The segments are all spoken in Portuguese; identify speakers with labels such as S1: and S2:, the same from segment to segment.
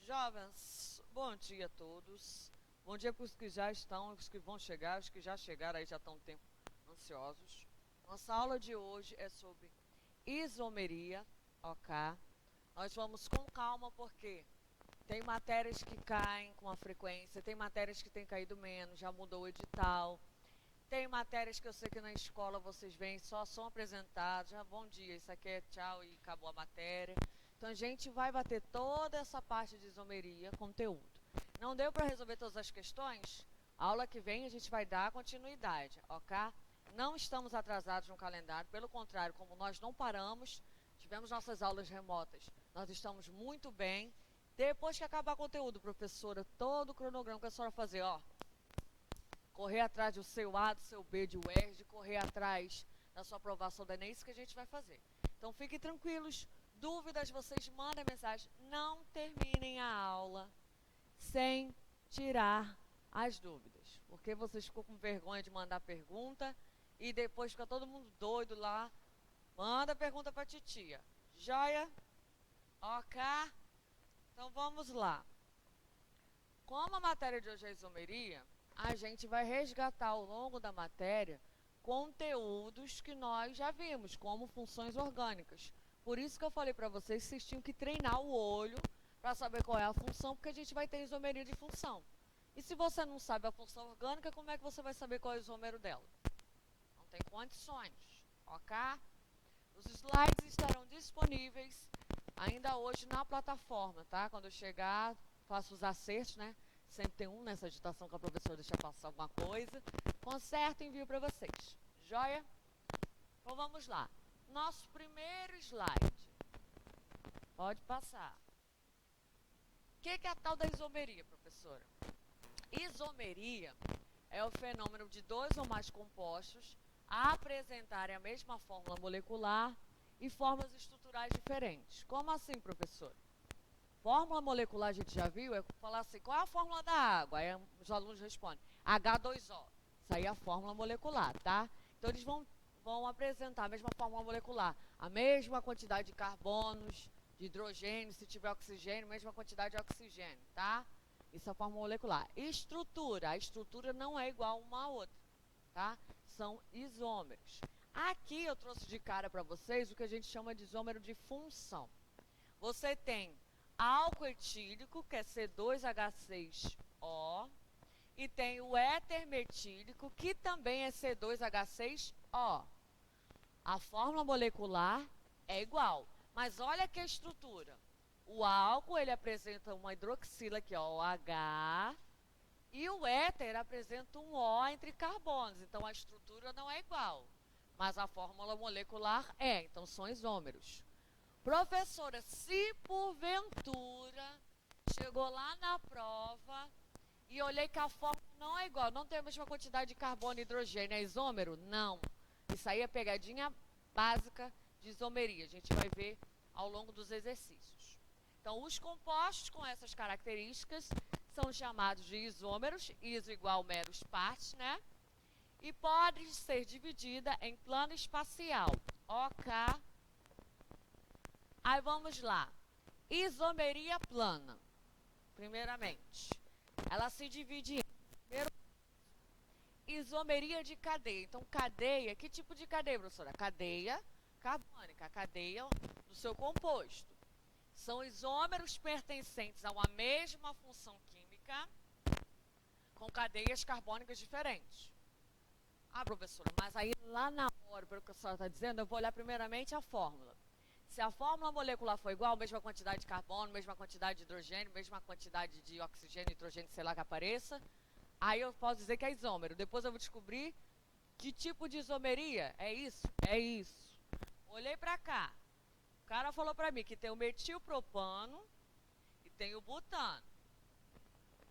S1: Jovens, bom dia a todos. Bom dia para os que já estão, os que vão chegar, os que já chegaram aí já estão um tempo ansiosos. Nossa aula de hoje é sobre isomeria, ok? Nós vamos com calma porque tem matérias que caem com a frequência, tem matérias que têm caído menos, já mudou o edital. Tem matérias que eu sei que na escola vocês vêm, só são apresentados, já bom dia, isso aqui é tchau e acabou a matéria. Então a gente vai bater toda essa parte de isomeria, conteúdo. Não deu para resolver todas as questões? A aula que vem a gente vai dar continuidade, ok? Não estamos atrasados no calendário, pelo contrário, como nós não paramos, tivemos nossas aulas remotas, nós estamos muito bem. Depois que acabar o conteúdo, professora, todo o cronograma que a senhora fazer, ó, correr atrás do seu A, do seu B de UERJ, correr atrás da sua aprovação da Enem, isso que a gente vai fazer. Então fiquem tranquilos, dúvidas vocês mandem mensagem, não terminem a aula sem tirar as dúvidas, porque vocês ficam com vergonha de mandar pergunta e depois fica todo mundo doido lá, manda pergunta para a titia. Joia? Ok? Então vamos lá. Como a matéria de hoje é isomeria, a gente vai resgatar ao longo da matéria conteúdos que nós já vimos, como funções orgânicas. Por isso que eu falei para vocês que vocês tinham que treinar o olho para saber qual é a função, porque a gente vai ter isomeria de função. E se você não sabe a função orgânica, como é que você vai saber qual é o isômero dela? Não tem condições, ok? Os slides estarão disponíveis ainda hoje na plataforma, tá? Quando eu chegar, faço os acertos, né? Sempre tem um nessa agitação que a professora deixa passar alguma coisa. Conserto e envio para vocês. Joia? Então vamos lá. Nosso primeiro slide. Pode passar. O que é a tal da isomeria, professora? Isomeria é o fenômeno de dois ou mais compostos apresentarem a mesma fórmula molecular e formas estruturais diferentes. Como assim, professora? Fórmula molecular a gente já viu, é falar assim, qual é a fórmula da água? Aí os alunos respondem, H2O. Isso aí é a fórmula molecular, tá? Então eles vão apresentar a mesma fórmula molecular, a mesma quantidade de carbonos, de hidrogênio, se tiver oxigênio, mesma quantidade de oxigênio, tá? Isso é a fórmula molecular. Estrutura, a estrutura não é igual uma à outra, tá? São isômeros. Aqui eu trouxe de cara para vocês o que a gente chama de isômero de função. Você tem álcool etílico, que é C2H6O, e tem o éter metílico, que também é C2H6O. A fórmula molecular é igual, mas olha aqui a estrutura. O álcool, ele apresenta uma hidroxila aqui, ó, OH, e o éter apresenta um O entre carbonos, então a estrutura não é igual, mas a fórmula molecular é, então são isômeros. Professora, se porventura chegou lá na prova e olhei que a fórmula não é igual, não tem a mesma quantidade de carbono e hidrogênio, é isômero? Não. Isso aí é pegadinha básica de isomeria, a gente vai ver ao longo dos exercícios. Então, os compostos com essas características são chamados de isômeros, iso igual meros partes, né? E pode ser dividida em plano espacial, OK. Aí vamos lá. Isomeria plana. Primeiramente, ela se divide em primeiro, isomeria de cadeia. Então, cadeia, que tipo de cadeia, professora? Cadeia carbônica, a cadeia do seu composto. São isômeros pertencentes a uma mesma função química com cadeias carbônicas diferentes. Ah, professora, mas aí lá na hora, pelo que a senhora está dizendo, eu vou olhar primeiramente a fórmula. Se a fórmula molecular for igual, mesma quantidade de carbono, mesma quantidade de hidrogênio, mesma quantidade de oxigênio, nitrogênio, sei lá que apareça, aí eu posso dizer que é isômero. Depois eu vou descobrir que tipo de isomeria. É isso? É isso. Olhei para cá. O cara falou para mim que tem o metilpropano e tem o butano.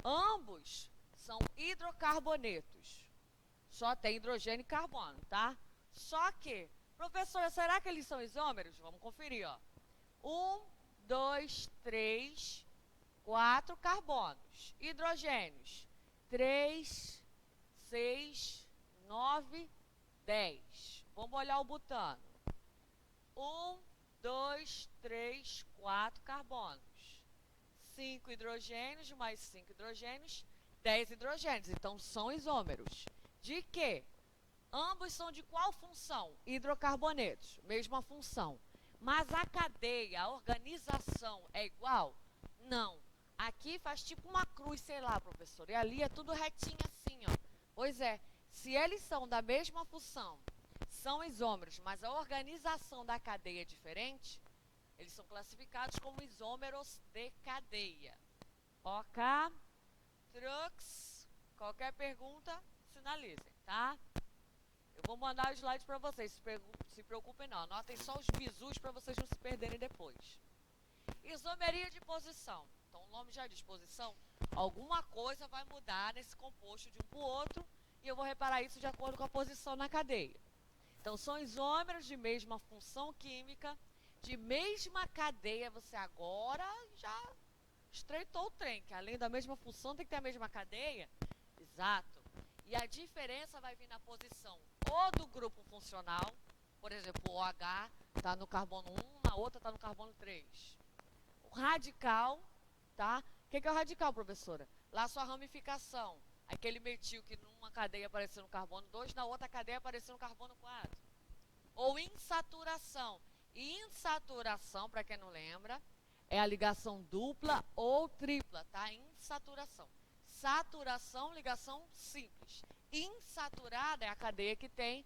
S1: Ambos são hidrocarbonetos. Só tem hidrogênio e carbono, tá? Só que, professora, será que eles são isômeros? Vamos conferir, ó. 1, 2, 3, 4 carbonos. Hidrogênios. 3, 6, 9, 10. Vamos olhar o butano. 1, 2, 3, 4 carbonos. 5 hidrogênios mais 5 hidrogênios, 10 hidrogênios. Então, são isômeros. De quê? Ambos são de qual função? Hidrocarbonetos, mesma função. Mas a cadeia, a organização é igual? Não. Aqui faz tipo uma cruz, sei lá, professor. E ali é tudo retinho assim, ó. Pois é, se eles são da mesma função, são isômeros, mas a organização da cadeia é diferente, eles são classificados como isômeros de cadeia. Ok? Trux. Qualquer pergunta, sinalizem, tá? Eu vou mandar o slide para vocês, se preocupem não. Anotem só os bizus para vocês não se perderem depois. Isomeria de posição. Então, o nome já diz posição. Alguma coisa vai mudar nesse composto de um para o outro e eu vou reparar isso de acordo com a posição na cadeia. Então, são isômeros de mesma função química, de mesma cadeia. Você agora já estreitou o trem, que além da mesma função tem que ter a mesma cadeia. Exato. E a diferença vai vir na posição ou do grupo funcional, por exemplo, o OH está no carbono 1, na outra está no carbono 3. O radical, tá? O que é o radical, professora? Lá a sua ramificação. Aquele metil que numa cadeia apareceu no carbono 2, na outra cadeia apareceu no carbono 4. Ou insaturação. E insaturação, para quem não lembra, é a ligação dupla ou tripla, tá? Insaturação. Saturação, ligação simples. Insaturada é a cadeia que tem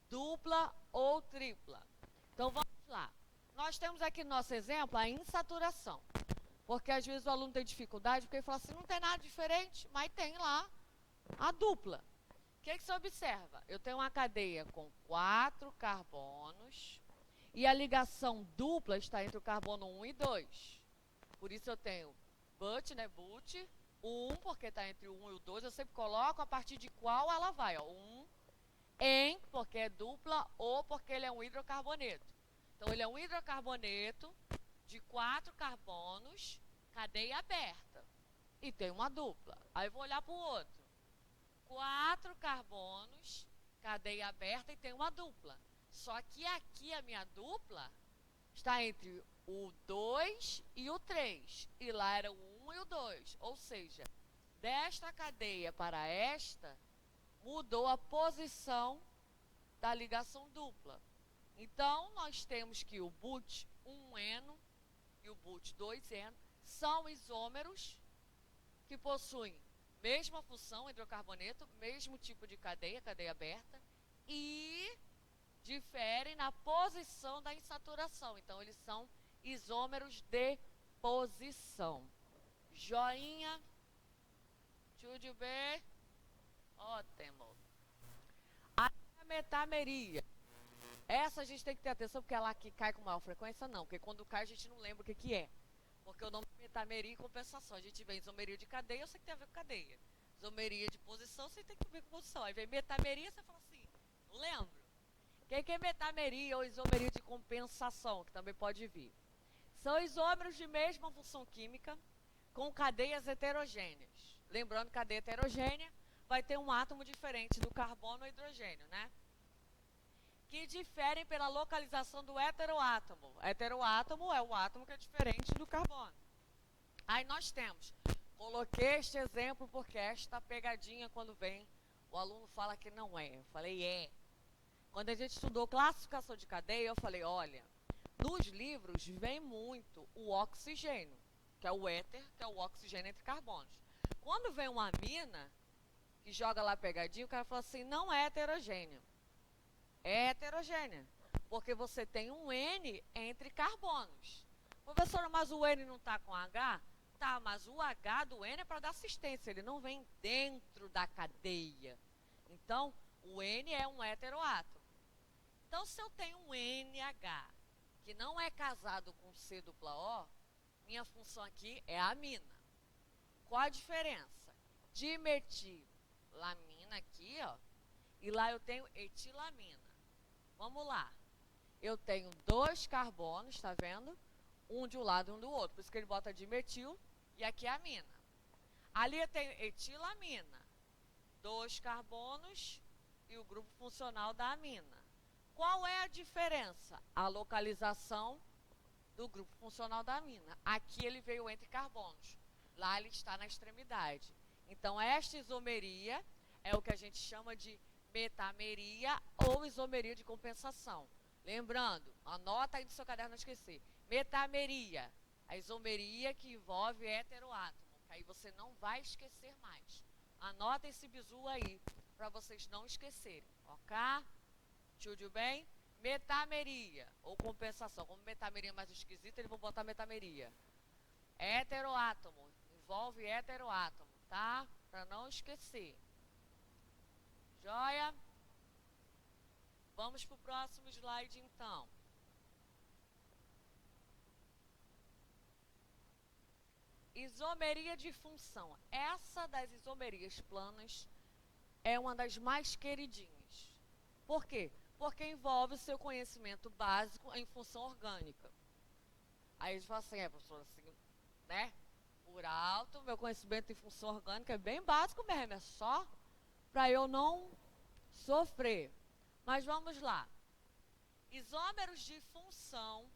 S1: dupla ou tripla. Então, vamos lá. Nós temos aqui no nosso exemplo a insaturação. Porque às vezes o aluno tem dificuldade, porque ele fala assim, não tem nada diferente, mas tem lá a dupla. O que você observa? Eu tenho uma cadeia com 4 carbonos e a ligação dupla está entre o carbono 1 e 2. Por isso eu tenho but, né, but, o 1, porque está entre o 1 e o 2, eu sempre coloco a partir de qual ela vai. Ó, 1, em, porque é dupla, ou porque ele é um hidrocarboneto. Então, ele é um hidrocarboneto de 4 carbonos, cadeia aberta. E tem uma dupla. Aí eu vou olhar para o outro. 4 carbonos, cadeia aberta e tem uma dupla. Só que aqui a minha dupla está entre o 2 e o 3. E lá era o 1 e o 2. Ou seja, desta cadeia para esta, mudou a posição da ligação dupla. Então, nós temos que o but 1N e o but 2N são isômeros que possuem mesma função, hidrocarboneto, mesmo tipo de cadeia, cadeia aberta, e diferem na posição da insaturação. Então, eles são isômeros de posição. Joinha. Tudo bem? Ótimo. A metameria. Essa a gente tem que ter atenção, porque ela aqui cai com maior frequência, não. Porque quando cai, a gente não lembra o que é. Porque o nome é metameria e compensação. A gente vê isomeria de cadeia, eu sei que tem a ver com cadeia. Isomeria de posição, você tem que ver com posição. Aí vem metameria, você fala assim, não lembro. O que é metameria ou isomeria de compensação, que também pode vir? São isômeros de mesma função química com cadeias heterogêneas. Lembrando que cadeia heterogênea vai ter um átomo diferente do carbono ou hidrogênio, né? Que diferem pela localização do heteroátomo. Heteroátomo é o átomo que é diferente do carbono. Aí nós temos, coloquei este exemplo porque esta pegadinha quando vem, o aluno fala que não é. Eu falei, é. Quando a gente estudou classificação de cadeia, eu falei, olha, nos livros vem muito o oxigênio, que é o éter, que é o oxigênio entre carbonos. Quando vem uma amina, que joga lá pegadinho, o cara fala assim, não é heterogênea. É heterogênea, porque você tem um N entre carbonos. Professora, mas o N não está com H? Tá, mas o H do N é para dar assistência, ele não vem dentro da cadeia. Então, o N é um heteroátomo. Então, se eu tenho um NH, que não é casado com C dupla O, minha função aqui é a amina. Qual a diferença? Dimetilamina aqui, ó, e lá eu tenho etilamina. Vamos lá. Eu tenho 2 carbonos, tá vendo? Um de um lado e um do outro. Por isso que ele bota dimetil e aqui é amina. Ali eu tenho etilamina. 2 carbonos e o grupo funcional da amina. Qual é a diferença? A localização do grupo funcional da amina. Aqui ele veio entre carbonos. Lá ele está na extremidade. Então, esta isomeria é o que a gente chama de metameria ou isomeria de compensação. Lembrando, anota aí no seu caderno, não esquecer. Metameria, a isomeria que envolve heteroátomo, que aí você não vai esquecer mais. Anota esse bizu aí, para vocês não esquecerem, ok? Tudo bem? Metameria, ou compensação. Como metameria é mais esquisita, eles vão botar metameria. Heteroátomo, envolve heteroátomo, tá? Para não esquecer. Joia? Vamos para o próximo slide, então. Isomeria de função. Essa das isomerias planas é uma das mais queridinhas. Por quê? Porque envolve o seu conhecimento básico em função orgânica. Aí eles falam assim, professor, assim, né? Por alto, meu conhecimento em função orgânica é bem básico mesmo, é só para eu não sofrer. Mas vamos lá. Isômeros de função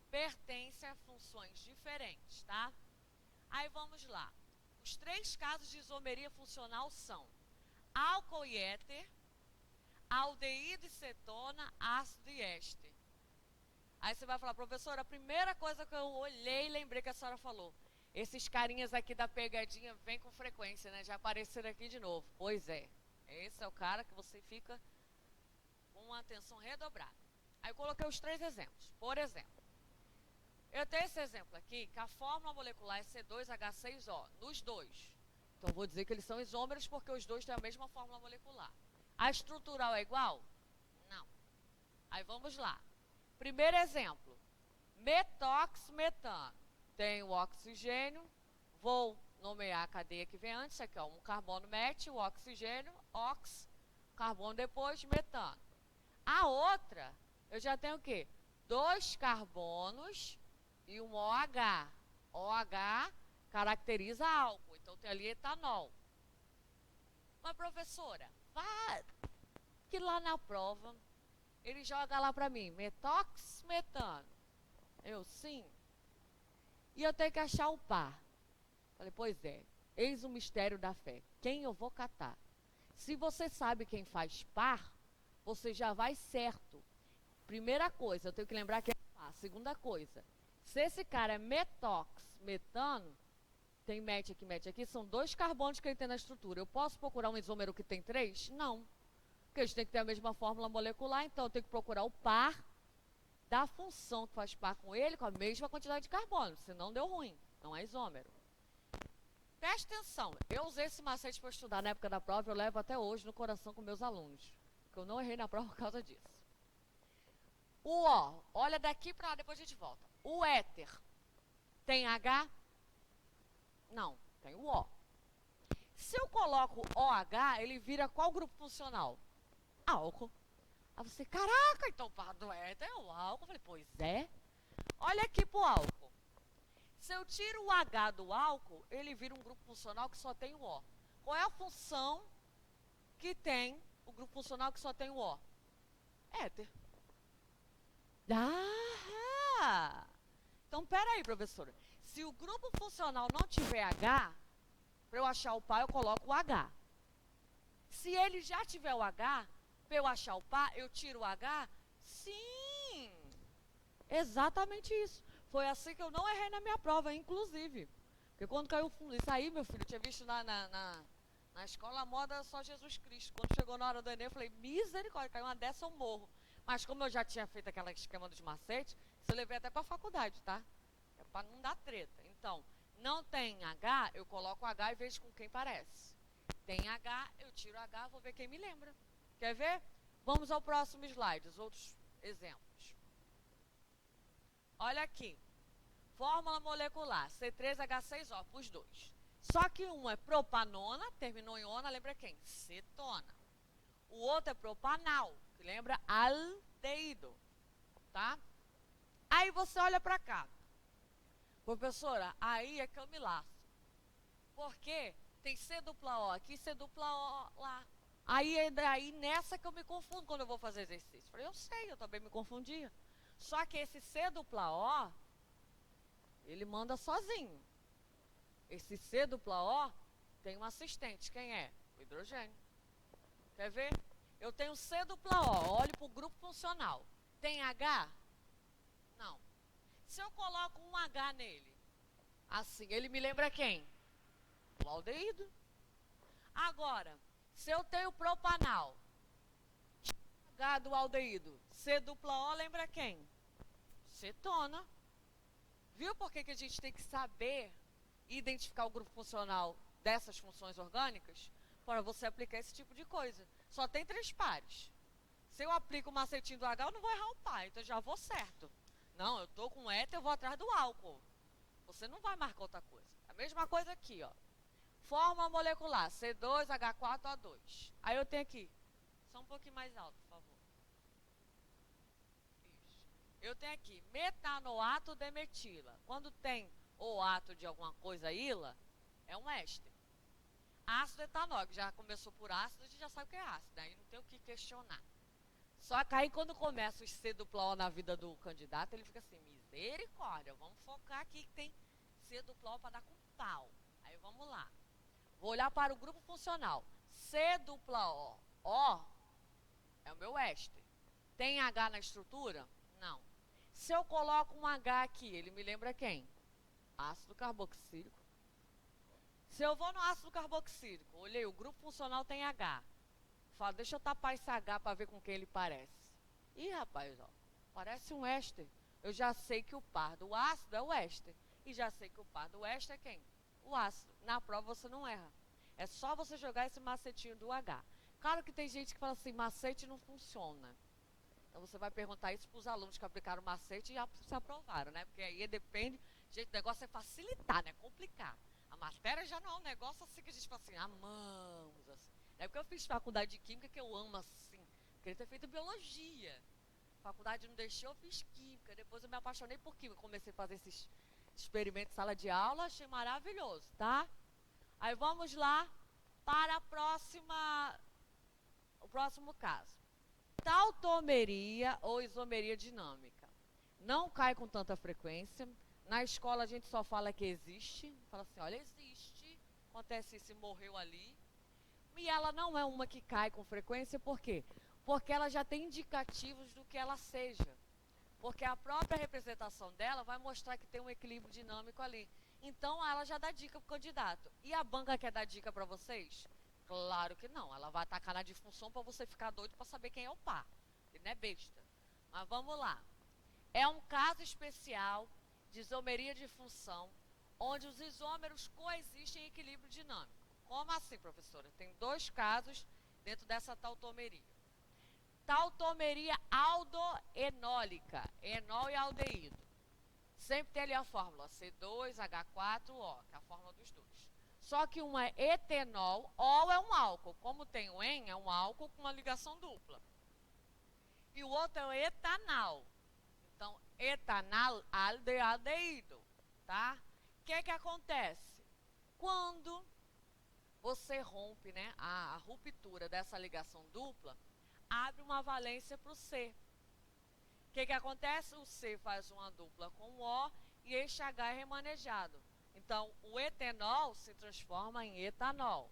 S1: pertencem a funções diferentes, tá? Aí vamos lá. Os 3 casos de isomeria funcional são álcool e éter, aldeído e cetona, ácido e éster. Aí você vai falar, professora, a primeira coisa que eu olhei e lembrei que a senhora falou, esses carinhas aqui da pegadinha vêm com frequência, né? Já apareceram aqui de novo. Pois é, esse é o cara que você fica com uma atenção redobrada. Aí eu coloquei os 3 exemplos. Por exemplo, eu tenho esse exemplo aqui, que a fórmula molecular é C2H6O, nos dois. Então eu vou dizer que eles são isômeros porque os dois têm a mesma fórmula molecular. A estrutural é igual? Não. Aí vamos lá. Primeiro exemplo, metoxmetano. Tem o oxigênio, vou nomear a cadeia que vem antes, aqui ó, um carbono met, o oxigênio, ox, carbono depois, metano. A outra, eu já tenho o quê? 2 carbonos e um OH. OH caracteriza álcool, então tem ali etanol. Mas professora, vá que lá na prova ele joga lá para mim, metoxmetano. Eu, sim. E eu tenho que achar o par. Falei, pois é, eis o mistério da fé. Quem eu vou catar? Se você sabe quem faz par, você já vai certo. Primeira coisa, eu tenho que lembrar que é par. Segunda coisa, se esse cara é metox-metano, tem met aqui, são 2 carbonos que ele tem na estrutura. Eu posso procurar um isômero que tem 3? Não. Porque eles têm que ter a mesma fórmula molecular, então eu tenho que procurar o par da função que faz par com ele, com a mesma quantidade de carbono, senão deu ruim, não é isômero. Preste atenção, eu usei esse macete para estudar na época da prova, eu levo até hoje no coração com meus alunos, porque eu não errei na prova por causa disso. O O, olha daqui para lá, depois a gente volta. O éter tem H? Não, tem o O. Se eu coloco OH, ele vira qual grupo funcional? Álcool. Aí você, caraca, então o par do éter é o álcool. Eu falei, pois é. Olha aqui pro álcool. Se eu tiro o H do álcool, ele vira um grupo funcional que só tem o O. Qual é a função que tem o grupo funcional que só tem o O? Éter. Ah! Então, peraí, professora. Se o grupo funcional não tiver H, para eu achar o par, eu coloco o H. Se ele já tiver o H, para eu achar o par, eu tiro o H? Sim! Exatamente isso. Foi assim que eu não errei na minha prova, inclusive. Porque quando caiu o fundo, isso aí, meu filho, eu tinha visto na escola a moda só Jesus Cristo. Quando chegou na hora do Enem, eu falei, misericórdia, caiu uma dessa, eu morro. Mas como eu já tinha feito aquele esquema dos macetes, isso eu levei até para a faculdade, tá? É para não dar treta. Então, não tem H, eu coloco H e vejo com quem parece. Tem H, eu tiro H, vou ver quem me lembra. Quer ver? Vamos ao próximo slide, os outros exemplos. Olha aqui. Fórmula molecular, C3H6O, para os dois. Só que um é propanona, terminou em ona, lembra quem? Cetona. O outro é propanal, que lembra aldeído, tá? Aí você olha para cá. Professora, aí é que eu me laço. Porque tem C dupla O aqui, C dupla O lá. Aí nessa que eu me confundo quando eu vou fazer exercício. Falei, eu sei, eu também me confundia. Só que esse C dupla O ele manda sozinho. Esse C dupla O tem um assistente. Quem é? O hidrogênio. Quer ver? Eu tenho C dupla O, olho para o grupo funcional. Tem H? Não. Se eu coloco um H nele, assim, ele me lembra quem? O aldeído. Agora, se eu tenho propanal, H do aldeído, C dupla O lembra quem? Cetona. Viu por que a gente tem que saber identificar o grupo funcional dessas funções orgânicas? Para você aplicar esse tipo de coisa. Só tem 3 pares. Se eu aplico o macetinho do H, eu não vou errar o par, então já vou certo. Não, eu estou com éter, eu vou atrás do álcool. Você não vai marcar outra coisa. A mesma coisa aqui, ó. Forma molecular, C2H4O2. Aí eu tenho aqui, só um pouquinho mais alto, por favor. Isso. Eu tenho aqui, metanoato demetila. Quando tem o ato de alguma coisa ila, é um éster. Ácido etanóico, já começou por ácido, a gente já sabe o que é ácido, aí não tem o que questionar. Só que aí quando começa o C dupla O na vida do candidato, ele fica assim, misericórdia, vamos focar aqui que tem C dupla O para dar com pau. Aí vamos lá. Vou olhar para o grupo funcional. C dupla O, O é o meu éster. Tem H na estrutura? Não. Se eu coloco um H aqui, ele me lembra quem? Ácido carboxílico. Se eu vou no ácido carboxílico, olhei, o grupo funcional tem H. Falo, deixa eu tapar esse H para ver com quem ele parece. Ih, rapaz, ó, parece um éster. Eu já sei que o par do ácido é o éster. E já sei que o par do éster é quem? O ácido. Na prova você não erra. É só você jogar esse macetinho do H. Claro que tem gente que fala assim, macete não funciona. Então você vai perguntar isso para os alunos que aplicaram macete e já se aprovaram, né? Porque aí depende, gente, o negócio é facilitar, não é complicar. A matéria já não é um negócio assim que a gente fala assim, amamos, assim. É porque eu fiz faculdade de química que eu amo assim. Queria ter feito biologia. Faculdade não deixou, eu fiz química. Depois eu me apaixonei por química. Comecei a fazer esses experimentos em sala de aula, achei maravilhoso, tá? Aí vamos lá para o próximo caso. Tautomeria ou isomeria dinâmica. Não cai com tanta frequência. Na escola a gente só fala que existe. Fala assim, olha, existe. Acontece isso e morreu ali. E ela não é uma que cai com frequência, por quê? Porque ela já tem indicativos do que ela seja. Porque a própria representação dela vai mostrar que tem um equilíbrio dinâmico ali. Então ela já dá dica para o candidato. E a banca quer dar dica para vocês? Claro que não. Ela vai atacar na disfunção para você ficar doido para saber quem é o par. Ele não é besta. Mas vamos lá. É um caso especial de isomeria de função, onde os isômeros coexistem em equilíbrio dinâmico. Como assim, professora? Tem 2 casos dentro dessa tautomeria. Tautomeria aldoenólica, enol e aldeído. Sempre tem ali a fórmula C2H4O, que é a fórmula dos dois. Só que um é etenol, O é um álcool. Como tem o en, é um álcool com uma ligação dupla. E o outro é o etanal. Então, etanal aldeído, tá? O que acontece? Quando você rompe, né, a ruptura dessa ligação dupla, abre uma valência para o C. O que acontece? O C faz uma dupla com o O e este H é remanejado. Então, o etenol se transforma em etanol.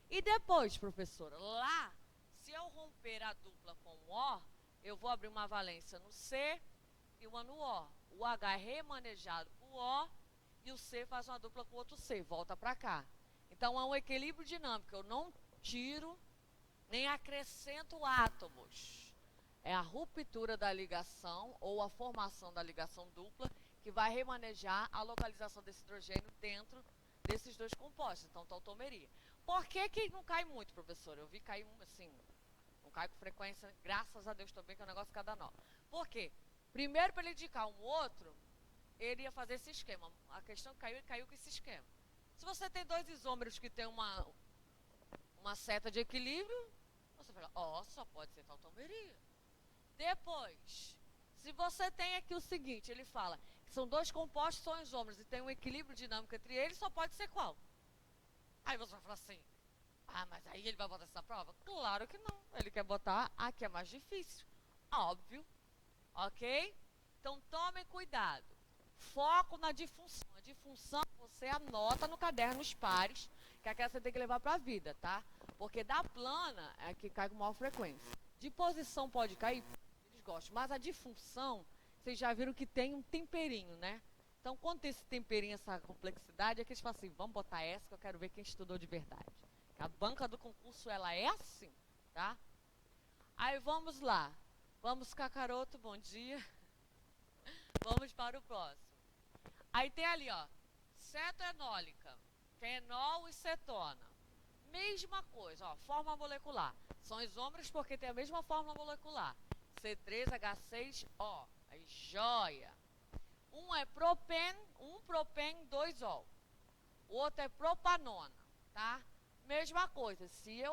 S1: E depois, professora, lá, se eu romper a dupla com o O, eu vou abrir uma valência no C e uma no O. O H é remanejado para o O e o C faz uma dupla com o outro C, volta para cá. Então, é um equilíbrio dinâmico. Eu não tiro nem acrescento átomos. É a ruptura da ligação ou a formação da ligação dupla que vai remanejar a localização desse hidrogênio dentro desses 2 compostos. Então, tautomeria. Por que não cai muito, professor? Eu vi cair assim, não cai com frequência, graças a Deus também, que é um negócio cada nó. Por quê? Primeiro, para ele indicar um outro, ele ia fazer esse esquema. A questão caiu, ele caiu com esse esquema. Se você tem 2 isômeros que tem uma seta de equilíbrio, você fala, ó, só pode ser tautomeria. Depois, se você tem aqui o seguinte, ele fala que são 2 compostos que são isômeros e tem um equilíbrio dinâmico entre eles, só pode ser qual? Aí você vai falar assim, ah, mas aí ele vai botar essa prova? Claro que não, ele quer botar a que é mais difícil. Óbvio, ok? Então tomem cuidado. Foco na disfunção. A disfunção você anota no caderno os pares, que aquela você tem que levar para a vida, tá? Porque da plana é que cai com maior frequência. De posição pode cair, eles gostam. Mas a disfunção, vocês já viram que tem um temperinho, né? Então, quando tem esse temperinho, essa complexidade, é que eles falam assim, vamos botar essa que eu quero ver quem estudou de verdade. A banca do concurso, ela é assim, tá? Aí, vamos lá. Vamos, Cacaroto, bom dia. Vamos para o próximo. Aí tem ali, ó, cetoenólica, fenol e cetona. Mesma coisa, ó, fórmula molecular. São isômeros porque tem a mesma fórmula molecular. C3H6O. Aí, joia. Um é propen, 2O. O outro é propanona, tá? Mesma coisa, se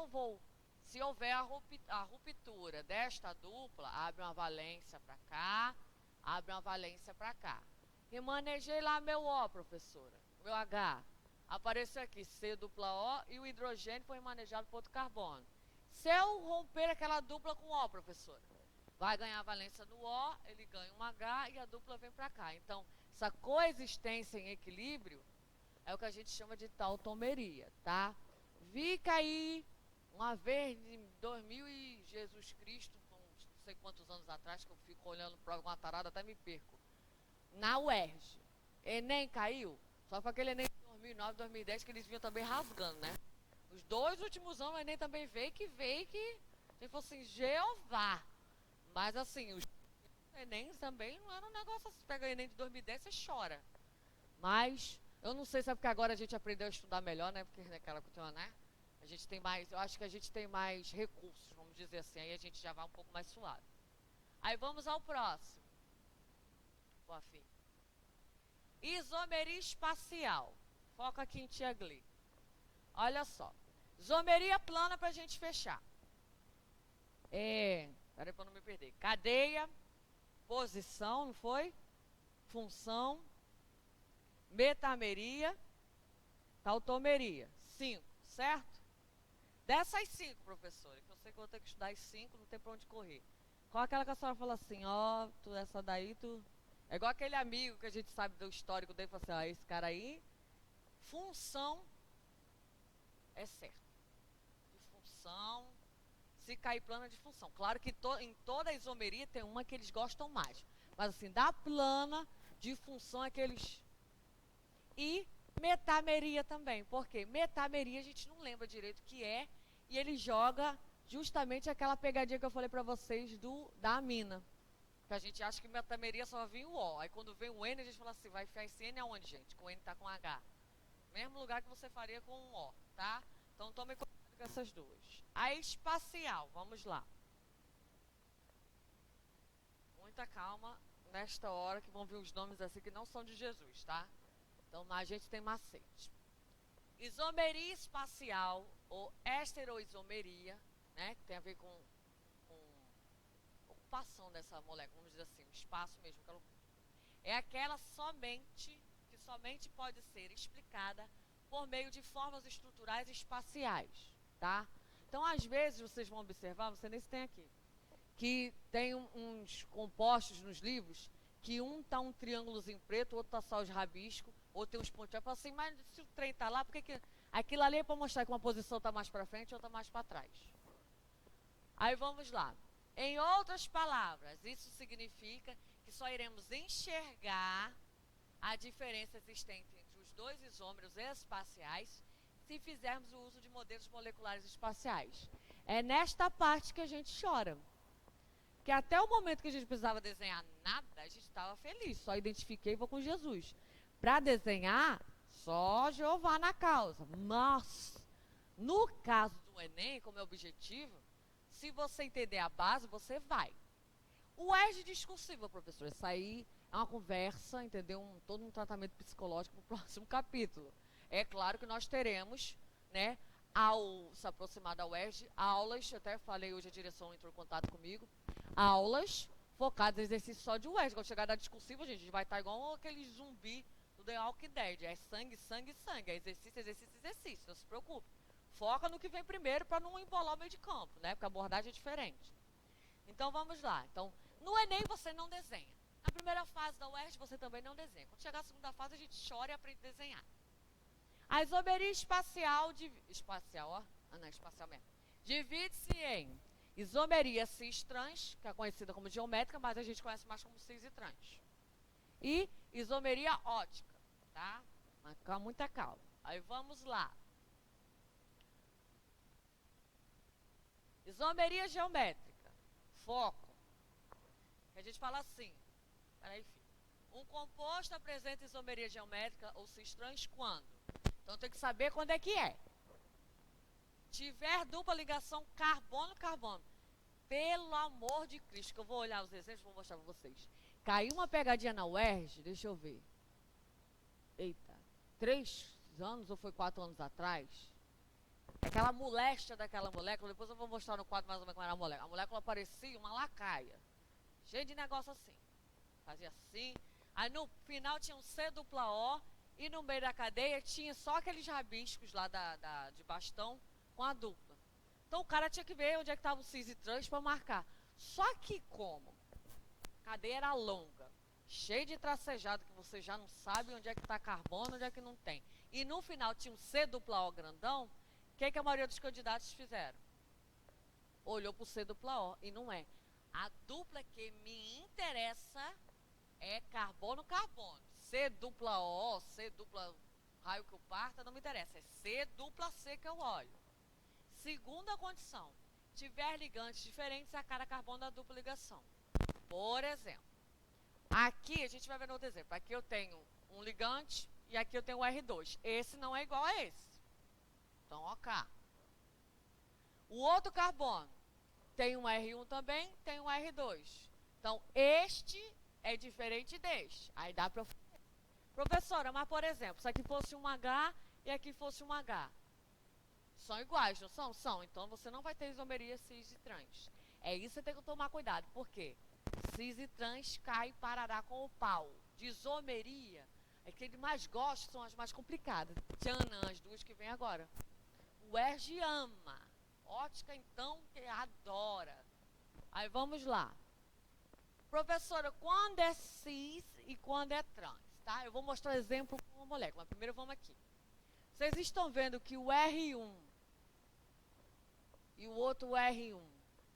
S1: houver a ruptura desta dupla, abre uma valência para cá, abre uma valência para cá. Remanejei lá meu O, professora, meu H. Apareceu aqui C dupla O e o hidrogênio foi remanejado por outro carbono. Se eu romper aquela dupla com O, professora, vai ganhar a valência no O, ele ganha um H e a dupla vem para cá. Então, essa coexistência em equilíbrio é o que a gente chama de tautomeria, tá? Vi cair uma vez em 2000 e Jesus Cristo, não sei quantos anos atrás, que eu fico olhando para alguma tarada, até me perco. Na UERJ, Enem caiu, só foi aquele Enem de 2009, 2010, que eles vinham também rasgando, né? Os 2 últimos anos o Enem também veio que a gente falou assim, Jeová. Mas assim, os Enem também não era um negócio assim, você pega o Enem de 2010, você chora. Mas, eu não sei se é porque agora a gente aprendeu a estudar melhor, né? Porque naquela cultura, né? A gente tem mais, eu acho que a gente tem mais recursos, vamos dizer assim, aí a gente já vai um pouco mais suave. Aí vamos ao próximo. Boa, filha. Isomeria espacial. Foca aqui em Tia Glee. Olha só. Isomeria plana pra gente fechar. Peraí pra não me perder. Cadeia, posição, não foi? Função, metameria, tautomeria. 5, certo? Dessas 5, professora, que eu sei que eu vou ter que estudar as 5, não tem pra onde correr. Qual aquela que a senhora fala assim, ó, tu essa daí, tu... É igual aquele amigo que a gente sabe do histórico dele, fala assim, ó, esse cara aí, função é certo. De função, se cair plana de função. Claro que em toda a isomeria tem uma que eles gostam mais. Mas assim, da plana de função é que eles... E metameria também. Por quê? Metameria a gente não lembra direito o que é. E ele joga justamente aquela pegadinha que eu falei pra vocês da amina. Que a gente acha que metameria só vai vir o O. Aí quando vem o N, a gente fala assim, vai enfiar esse N aonde, gente? Com o N tá com H. Mesmo lugar que você faria com um O, tá? Então tome cuidado com essas duas. A espacial, vamos lá. Muita calma nesta hora que vão vir os nomes assim que não são de Jesus, tá? Então a gente tem macete. Isomeria espacial ou estereoisomeria, né? Que tem a ver com ocupação dessa molécula, vamos dizer assim, o espaço mesmo que ela ocupa. É aquela que somente pode ser explicada por meio de formas estruturais espaciais, tá? Então, às vezes, vocês vão observar, você nem se tem aqui, que tem uns compostos nos livros, que um tá um triângulozinho preto, outro tá só os rabiscos, outro tem uns pontinhos. Eu falo assim, mas se o trem tá lá, por que aquilo ali é para mostrar que uma posição tá mais para frente e outra mais para trás? Aí vamos lá. Em outras palavras, isso significa que só iremos enxergar a diferença existente entre os dois isômeros espaciais se fizermos o uso de modelos moleculares espaciais. É nesta parte que a gente chora. Que até o momento que a gente precisava desenhar nada, a gente estava feliz. Só identifiquei e vou com Jesus. Para desenhar, só Jeová na causa. Mas, no caso do Enem, como é objetivo, se você entender a base, você vai. O ERG discursivo, professor, isso aí é uma conversa, entendeu? Todo um tratamento psicológico para o próximo capítulo. É claro que nós teremos, né, ao se aproximar da UERJ, aulas, eu até falei hoje, a direção entrou em contato comigo, aulas focadas em exercício só de UERJ. Quando chegar da discursiva, gente, a gente vai estar igual aquele zumbi do The Walking Dead. É sangue, sangue, sangue. É exercício, exercício, exercício. Não se preocupe. Foca no que vem primeiro para não embolar o meio de campo, né? Porque a abordagem é diferente. Então, vamos lá. Então, no Enem você não desenha. Na primeira fase da UERJ você também não desenha. Quando chegar a segunda fase a gente chora e aprende a desenhar. A isomeria espacial, ó, não é espacial mesmo, divide-se em isomeria cis-trans, que é conhecida como geométrica, mas a gente conhece mais como cis e trans. E isomeria ótica, tá? Mas com muita calma. Aí vamos lá. Isomeria geométrica. Foco. A gente fala assim. Peraí, filho. Um composto apresenta isomeria geométrica ou cis-trans quando? Então tem que saber quando é que é. Tiver dupla ligação carbono-carbono. Pelo amor de Cristo, que eu vou olhar os exemplos e vou mostrar para vocês. Caiu uma pegadinha na UERJ, deixa eu ver. Eita, 3 anos ou foi 4 anos atrás? Aquela moléstia daquela molécula, depois eu vou mostrar no quadro mais ou menos como era a molécula. A molécula parecia uma lacaia, cheia de negócio assim. Fazia assim, aí no final tinha um C dupla O, e no meio da cadeia tinha só aqueles rabiscos lá de bastão com a dupla. Então o cara tinha que ver onde é que estava o cis e trans para marcar. Só que como a cadeia era longa, cheia de tracejado que você já não sabe onde é que está carbono, onde é que não tem. E no final tinha um C dupla O grandão, o que a maioria dos candidatos fizeram? Olhou para o C dupla O e não é. A dupla que me interessa é carbono-carbono. C dupla O, C dupla raio que eu parta, não me interessa. É C dupla C que eu olho. Segunda condição, tiver ligantes diferentes a cada carbono da dupla ligação. Por exemplo, aqui a gente vai ver no outro exemplo. Aqui eu tenho um ligante e aqui eu tenho o R2. Esse não é igual a esse. Então, ok. O outro carbono tem um R1 também, tem um R2. Então, este é diferente deste. Aí dá para... Professora, mas por exemplo, se aqui fosse um H e aqui fosse um H, são iguais, não são? São. Então você não vai ter isomeria cis e trans. É isso que você tem que tomar cuidado. Por quê? Cis e trans cai e parará com o pau. De isomeria, é que ele mais gosta, são as mais complicadas. Tchanã, as duas que vem agora. O ERG ama. Ótica, então, que adora. Aí vamos lá. Professora, quando é cis e quando é trans? Tá? Eu vou mostrar um exemplo com uma molécula. Primeiro vamos aqui. Vocês estão vendo que o R1 e o outro R1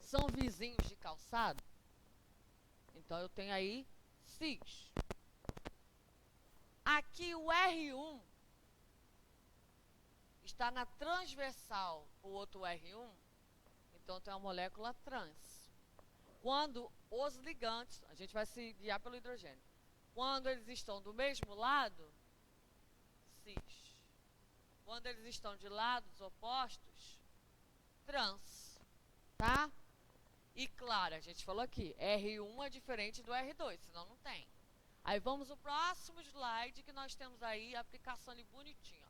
S1: são vizinhos de calçado? Então eu tenho aí cis. Aqui o R1 está na transversal o outro R1, então tem uma molécula trans. Quando os ligantes, a gente vai se guiar pelo hidrogênio, quando eles estão do mesmo lado, cis. Quando eles estão de lados opostos, trans, tá? E claro, a gente falou aqui, R1 é diferente do R2, senão não tem. Aí vamos ao próximo slide, que nós temos aí a aplicação ali bonitinha.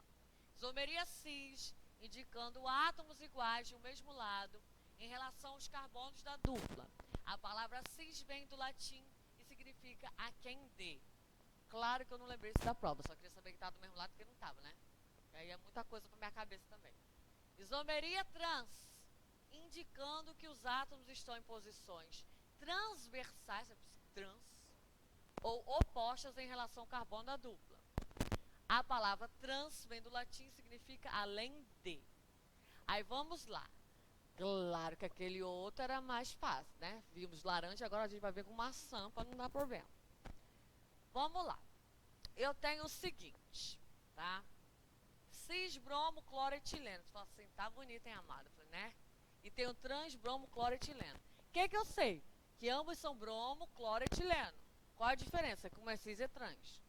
S1: Isomeria cis, indicando átomos iguais de um mesmo lado em relação aos carbonos da dupla. A palavra cis vem do latim e significa a quem dê. Claro que eu não lembrei isso da prova, só queria saber que estava do mesmo lado porque não estava, né? E aí é muita coisa para minha cabeça também. Isomeria trans, indicando que os átomos estão em posições transversais, trans, ou opostas em relação ao carbono da dupla. A palavra trans vem do latim e significa além de. Aí vamos lá. Claro que aquele outro era mais fácil, né? Vimos laranja, agora a gente vai ver com maçã para não dar problema. Vamos lá. Eu tenho o seguinte, tá? Cis, bromo, cloroetileno. Você fala assim, tá bonito, hein, amado? Eu falei, né? E tem o trans, bromo, cloroetileno. O que eu sei? Que ambos são bromo, cloroetileno. Qual a diferença? Como é cis e trans?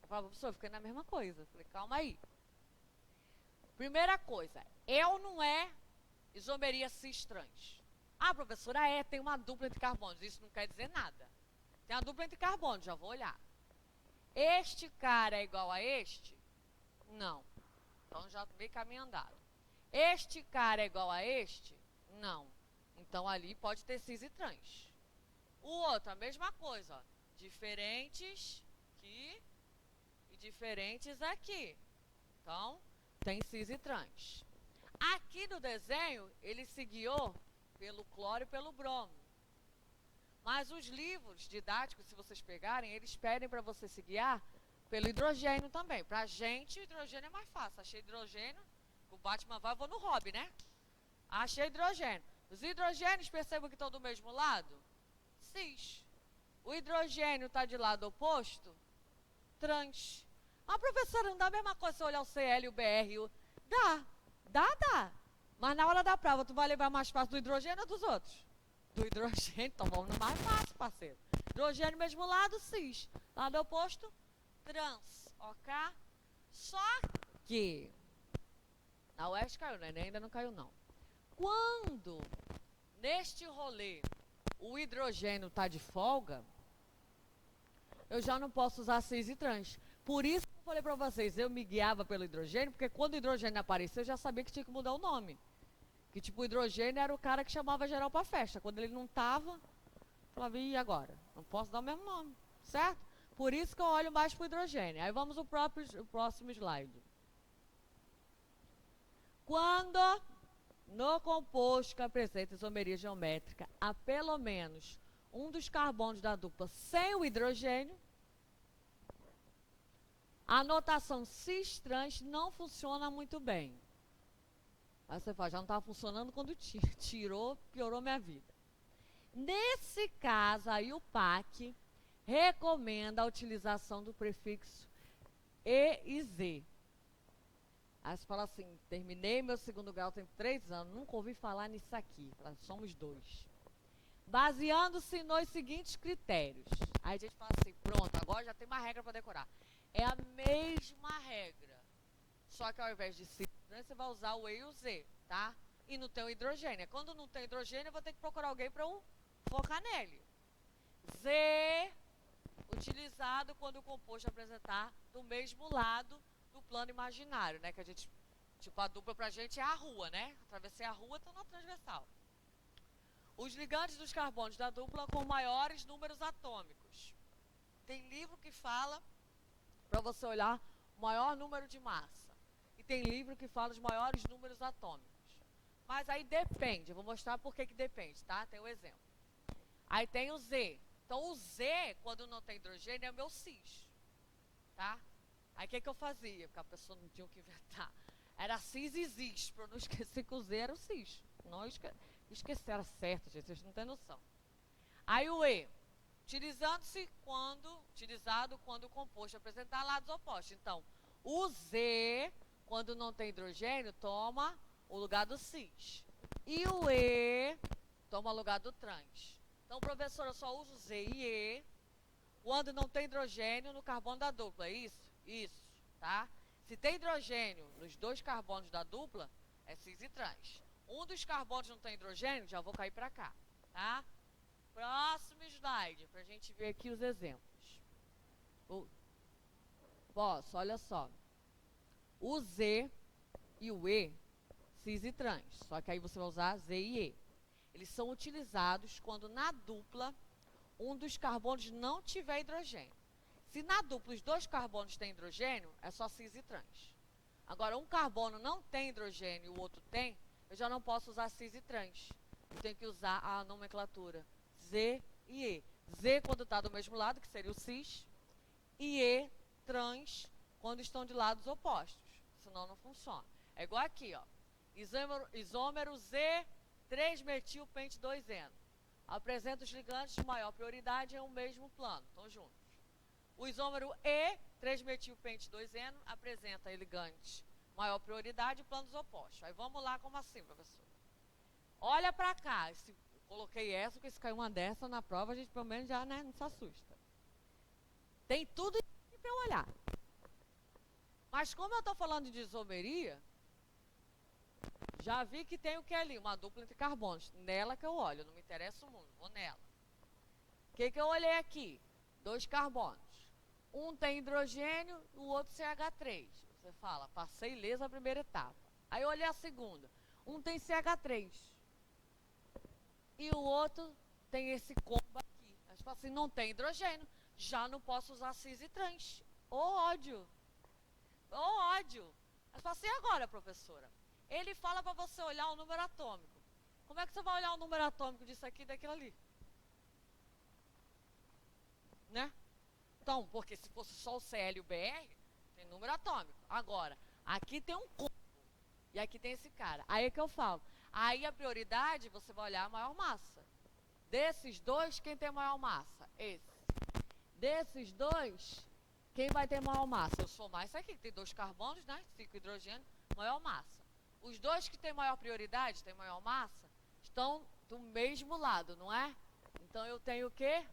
S1: Eu falava, professor, eu fiquei na mesma coisa. Eu falei, calma aí. Primeira coisa, é ou não é isomeria cis-trans? Ah, professora, tem uma dupla entre carbonos. Isso não quer dizer nada. Tem uma dupla entre carbonos, já vou olhar. Este cara é igual a este? Não. Então já meio caminho andado. Este cara é igual a este? Não. Então ali pode ter cis e trans. O outro, a mesma coisa, ó. Diferentes aqui e diferentes aqui. Então, tem cis e trans. Aqui no desenho, ele se guiou pelo cloro e pelo bromo. Mas os livros didáticos, se vocês pegarem, eles pedem para você se guiar pelo hidrogênio também. Pra gente, o hidrogênio é mais fácil. Achei hidrogênio, o Batman vai, eu vou no hobby, né? Achei hidrogênio. Os hidrogênios, percebam que estão do mesmo lado? Cis. O hidrogênio está de lado oposto? Trans. Ah, professora, não dá a mesma coisa se olhar o Cl e o Br? Dá. Mas na hora da prova, tu vai levar mais fácil do hidrogênio ou dos outros? Do hidrogênio, então vamos no mais fácil, parceiro. Hidrogênio mesmo lado, cis. Lado oposto, trans, ok? Só que na UERJ caiu, né? Ainda não caiu, não. Quando neste rolê o hidrogênio está de folga, eu já não posso usar cis e trans. Por isso que eu falei para vocês, eu me guiava pelo hidrogênio, porque quando o hidrogênio apareceu, eu já sabia que tinha que mudar o nome. Que tipo, o hidrogênio era o cara que chamava geral para festa. Quando ele não estava, eu falava, e agora? Não posso dar o mesmo nome, certo? Por isso que eu olho mais para o hidrogênio. Aí vamos ao próximo slide. Quando no composto que apresenta isomeria geométrica há pelo menos um dos carbonos da dupla sem o hidrogênio, a notação cis-trans não funciona muito bem. Aí você fala, já não estava funcionando quando tirou, piorou minha vida. Nesse caso, aí o PAC recomenda a utilização do prefixo E e Z. Aí você fala assim, terminei meu segundo grau, tem 3 anos, nunca ouvi falar nisso aqui. Somos 2. Baseando-se nos seguintes critérios. Aí a gente fala assim, pronto, agora já tem uma regra para decorar. É a mesma regra. Só que ao invés de cis, você vai usar o E e o Z, tá? E não tem o hidrogênio. Quando não tem hidrogênio, eu vou ter que procurar alguém para eu focar nele. Z, utilizado quando o composto apresentar do mesmo lado do plano imaginário, né? Que a gente, tipo, a dupla pra gente é a rua, né? Atravessei a rua, tô na transversal. Os ligantes dos carbonos da dupla com maiores números atômicos. Tem livro que fala para você olhar o maior número de massa. E tem livro que fala os maiores números atômicos. Mas aí depende, eu vou mostrar por que depende, tá? Tem um exemplo. Aí tem o Z. Então o Z, quando não tem hidrogênio, é o meu cis, tá? Aí o que eu fazia? Porque a pessoa não tinha o que inventar. Era cis e zis, para eu não esquecer que o Z era o cis. Não esquecer, era certo, gente, vocês não têm noção. Aí o E, utilizado quando o composto apresentar lados opostos. Então, o Z, quando não tem hidrogênio, toma o lugar do cis. E o E toma o lugar do trans. Então, professor, eu só uso Z e E quando não tem hidrogênio no carbono da dupla. Isso, tá? Se tem hidrogênio nos 2 carbonos da dupla, é cis e trans. Um dos carbonos não tem hidrogênio, já vou cair para cá, tá? Próximo slide, para a gente ver aqui os exemplos. Posso, olha só. O Z e o E, cis e trans. Só que aí você vai usar Z e E. Eles são utilizados quando na dupla um dos carbonos não tiver hidrogênio. Se na dupla os 2 carbonos têm hidrogênio, é só cis e trans. Agora, um carbono não tem hidrogênio e o outro tem, eu já não posso usar cis e trans. Eu tenho que usar a nomenclatura Z e E. Z quando está do mesmo lado, que seria o cis, e E, trans, quando estão de lados opostos. Senão não funciona. É igual aqui, ó. Isômero Z, 3-metil-pente-2-eno. Apresenta os ligantes de maior prioridade em um mesmo plano. Estão juntos. O isômero E, 3-metil-pente-2-eno, apresenta ligantes maior prioridade em planos opostos. Aí vamos lá, como assim, professor? Olha para cá. Coloquei essa, porque se cair uma dessa na prova, a gente pelo menos já, né, não se assusta. Tem tudo para eu olhar. Mas como eu estou falando de isomeria, já vi que tem o que ali? Uma dupla entre carbonos. Nela que eu olho, não me interessa o mundo, vou nela. O que eu olhei aqui? 2 carbonos. Um tem hidrogênio, o outro CH3. Você fala, passei ileso a primeira etapa. Aí eu olhei a segunda. Um tem CH3. E o outro tem esse combo aqui. Aí você fala assim, não tem hidrogênio. Já não posso usar cis e trans. Ô ódio. Ô ódio. Aí você fala assim, e agora, professora? Ele fala para você olhar o número atômico. Como é que você vai olhar o número atômico disso aqui e daquilo ali? né? Então, porque se fosse só o Cl e o Br, tem número atômico. Agora, aqui tem um combo. E aqui tem esse cara. Aí é que eu falo. Aí a prioridade, você vai olhar a maior massa. Desses dois, quem tem maior massa? Esse. Desses dois, quem vai ter maior massa? Eu sou mais esse aqui, que tem 2 carbonos, né? 5 hidrogênios, maior massa. Os dois que têm maior prioridade, têm maior massa, estão do mesmo lado, não é? Então eu tenho o quê?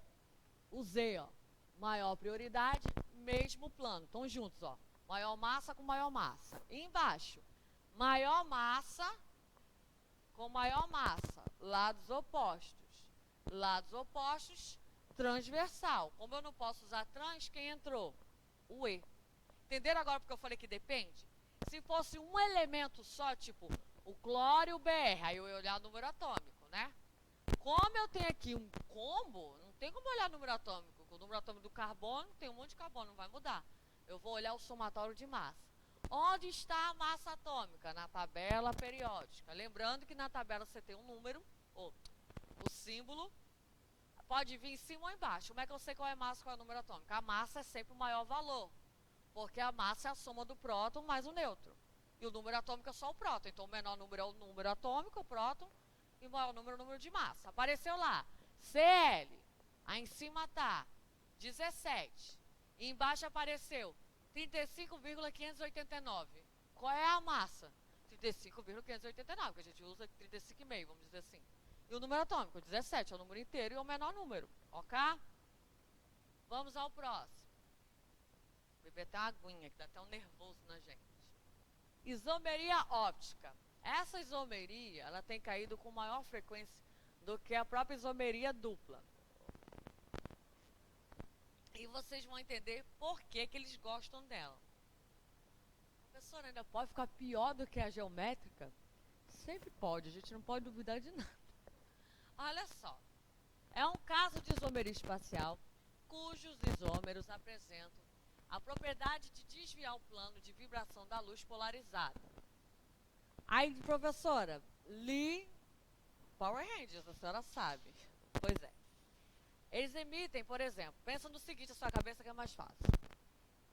S1: O Z, ó. Maior prioridade, mesmo plano. Estão juntos, ó. Maior massa com maior massa. E embaixo, maior massa com maior massa. Lados opostos. Lados opostos, transversal. Como eu não posso usar trans, quem entrou? O E. Entenderam agora porque eu falei que depende? Se fosse um elemento só, tipo o cloro e o Br, aí eu ia olhar o número atômico, né? Como eu tenho aqui um combo, não tem como olhar o número atômico. O número atômico do carbono, tem um monte de carbono, não vai mudar. Eu vou olhar o somatório de massa. Onde está a massa atômica? Na tabela periódica. Lembrando que na tabela você tem um número, ou o símbolo, pode vir em cima ou embaixo. Como é que eu sei qual é a massa e qual é o número atômico? A massa é sempre o maior valor, porque a massa é a soma do próton mais o nêutron. E o número atômico é só o próton. Então o menor número é o número atômico, o próton, e o maior número é o número de massa. Apareceu lá, Cl. Aí em cima está 17. E embaixo apareceu 35,589. Qual é a massa? 35,589, que a gente usa 35,5, vamos dizer assim. E o número atômico, 17, é o número inteiro e é o menor número, ok? Vamos ao próximo. Beber até uma aguinha, que dá até um nervoso na gente. Isomeria óptica. Essa isomeria, ela tem caído com maior frequência do que a própria isomeria dupla. E vocês vão entender por que eles gostam dela. Professora, ainda pode ficar pior do que a geométrica? Sempre pode, a gente não pode duvidar de nada. Olha só, é um caso de isomeria espacial cujos isômeros apresentam a propriedade de desviar o plano de vibração da luz polarizada. Aí, professora, li Power Rangers, a senhora sabe. Pois é. Eles emitem, por exemplo, pensa no seguinte, a sua cabeça que é mais fácil.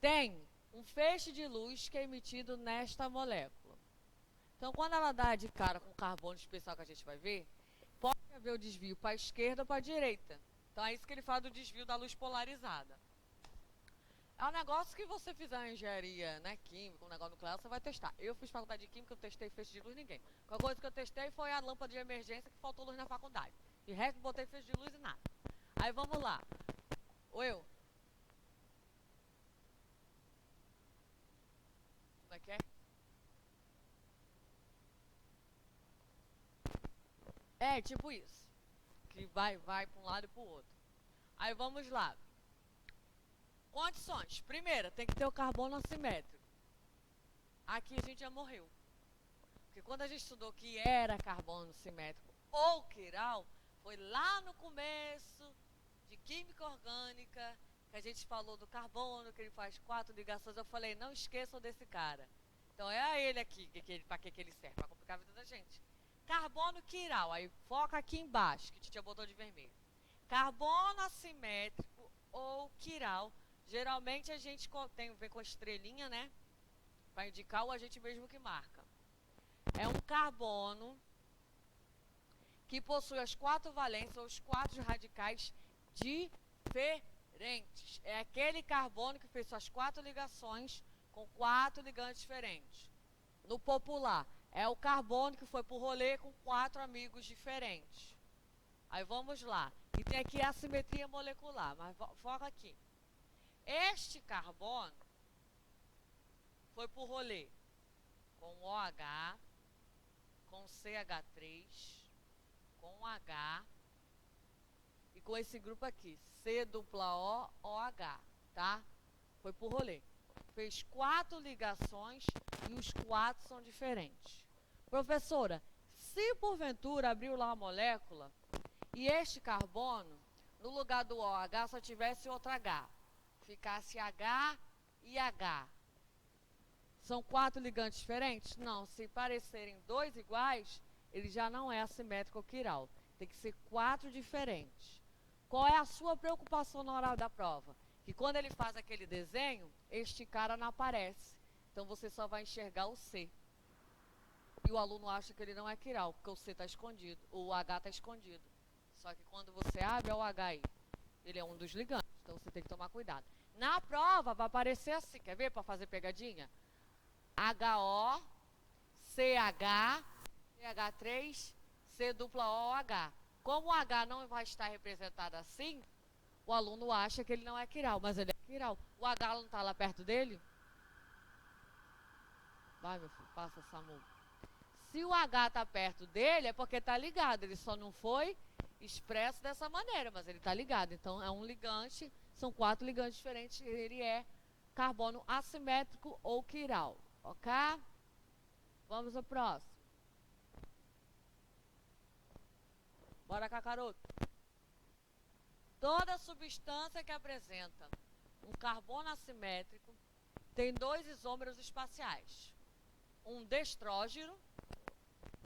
S1: Tem um feixe de luz que é emitido nesta molécula. Então, quando ela dá de cara com o carbono especial que a gente vai ver, pode haver o desvio para a esquerda ou para a direita. Então, é isso que ele fala do desvio da luz polarizada. É um negócio que você fizer uma engenharia, né, química, um negócio nuclear, você vai testar. Eu fiz faculdade de química, eu testei feixe de luz, ninguém. A coisa que eu testei foi a lâmpada de emergência que faltou luz na faculdade. E o resto, botei feixe de luz e nada. Aí, vamos lá. Como é que é? É, tipo isso. Que vai para um lado e para o outro. Aí, vamos lá. Condições. Primeira, tem que ter o carbono assimétrico. Aqui a gente já morreu. Porque quando a gente estudou que era carbono simétrico ou quiral, foi lá no começo de química orgânica, que a gente falou do carbono, que ele faz 4 ligações. Eu falei, não esqueçam desse cara. Então é a ele aqui, para que ele serve? Para complicar a vida da gente. Carbono quiral, aí foca aqui embaixo, que a gente já botou de vermelho. Carbono assimétrico ou quiral. Geralmente a gente vem com a estrelinha, né? Para indicar o agente mesmo que marca. É um carbono que possui as 4 valências ou os 4 radicais diferentes. É aquele carbono que fez suas 4 ligações com 4 ligantes diferentes. No popular, é o carbono que foi pro rolê com 4 amigos diferentes. Aí vamos lá. E tem aqui a assimetria molecular, mas foca aqui. Este carbono foi pro rolê com OH, com CH3, com H e com esse grupo aqui, C dupla O, OH, tá? Foi pro rolê. Fez 4 ligações e os 4 são diferentes. Professora, se porventura abriu lá a molécula e este carbono, no lugar do OH só tivesse outro H, ficasse H e H. São 4 ligantes diferentes? Não, se parecerem 2 iguais, ele já não é assimétrico ou quiral. Tem que ser 4 diferentes. qual é a sua preocupação na hora da prova? Que quando ele faz aquele desenho, este cara não aparece. Então você só vai enxergar o C. E o aluno acha que ele não é quiral, porque o C está escondido, o H está escondido. Só que quando você abre, é o H aí. Ele é um dos ligantes, então você tem que tomar cuidado. Na prova vai aparecer assim, quer ver para fazer pegadinha? HO, CH, CH3, C dupla OH. Como o H não vai estar representado assim, o aluno acha que ele não é quiral, mas ele é quiral. O H não está lá perto dele? Vai, meu filho, passa, Samu. Se o H está perto dele, é porque está ligado. Ele só não foi expresso dessa maneira, mas ele está ligado. Então, é um ligante, são 4 ligantes diferentes. Ele é carbono assimétrico ou quiral, ok? Vamos ao próximo. Bora cá, caroto. Toda substância que apresenta um carbono assimétrico tem 2 isômeros espaciais. Um destrógeno,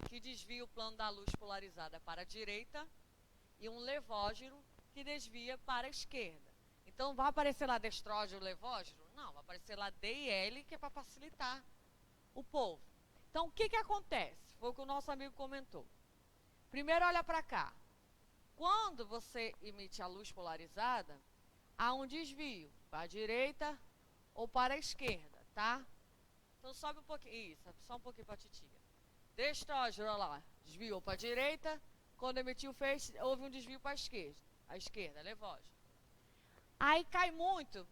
S1: que desvia o plano da luz polarizada para a direita, e um levógeno, que desvia para a esquerda. Então, vai aparecer lá destrógeno, levógeno? Não, vai aparecer lá D e L, que é para facilitar o povo. Então, o que acontece? Foi o que o nosso amigo comentou. Primeiro, olha para cá. Quando você emite a luz polarizada, há um desvio para a direita ou para a esquerda, tá? Então, sobe um pouquinho. Isso, só um pouquinho para a titia. Destrógeno, olha lá, desviou para a direita. Quando emitiu fez, houve um desvio para a esquerda. A esquerda, levógeno. Aí cai muito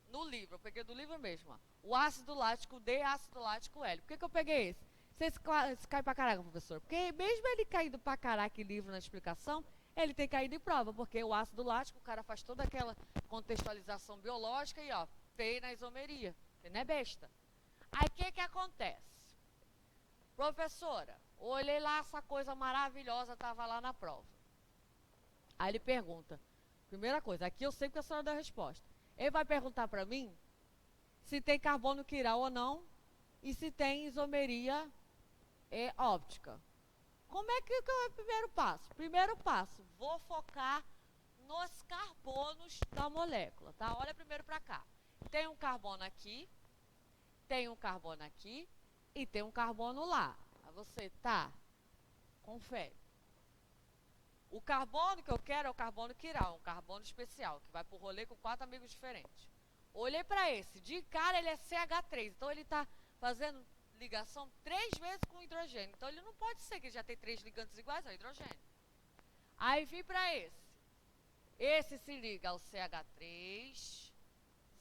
S1: no livro, eu peguei do livro mesmo, ó. O ácido lático D, ácido lático L. Por que eu peguei esse? Esse cai pra caraca, professor. Porque mesmo ele caindo pra caraca em livro na explicação, ele tem caído em prova, porque o ácido lático, o cara faz toda aquela contextualização biológica e, ó, fez na isomeria. Ele não é besta. Aí, o que acontece? Professora, olhei lá, essa coisa maravilhosa estava lá na prova. Aí ele pergunta, primeira coisa, aqui eu sei que a senhora deu a resposta. Ele vai perguntar para mim se tem carbono quiral ou não e se tem isomeria óptica. Como é que é o primeiro passo? Primeiro passo, vou focar nos carbonos da molécula, tá? Olha primeiro para cá. Tem um carbono aqui, tem um carbono aqui e tem um carbono lá. Aí você, tá, confere. O carbono que eu quero é o carbono quiral, um carbono especial, que vai pro rolê com 4 amigos diferentes. Olhei para esse, de cara ele é CH3, então ele está fazendo ligação 3 vezes com o hidrogênio. Então ele não pode ser que ele já tem 3 ligantes iguais ao hidrogênio. Aí vim para esse. Esse se liga ao CH3,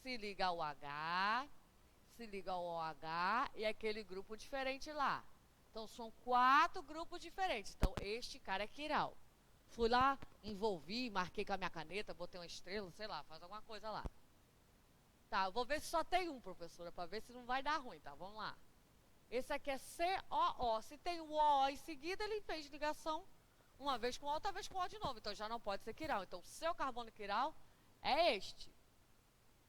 S1: se liga ao H, se liga ao OH e aquele grupo diferente lá. Então são 4 grupos diferentes. Então este cara é quiral. Fui lá, envolvi, marquei com a minha caneta, botei uma estrela, sei lá, faz alguma coisa lá. Tá, eu vou ver se só tem um, professora, para ver se não vai dar ruim, tá? Vamos lá. Esse aqui é COO. Se tem o OO em seguida, ele fez ligação uma vez com O, outra vez com O de novo. Então já não pode ser quiral. Então o seu carbono quiral é este.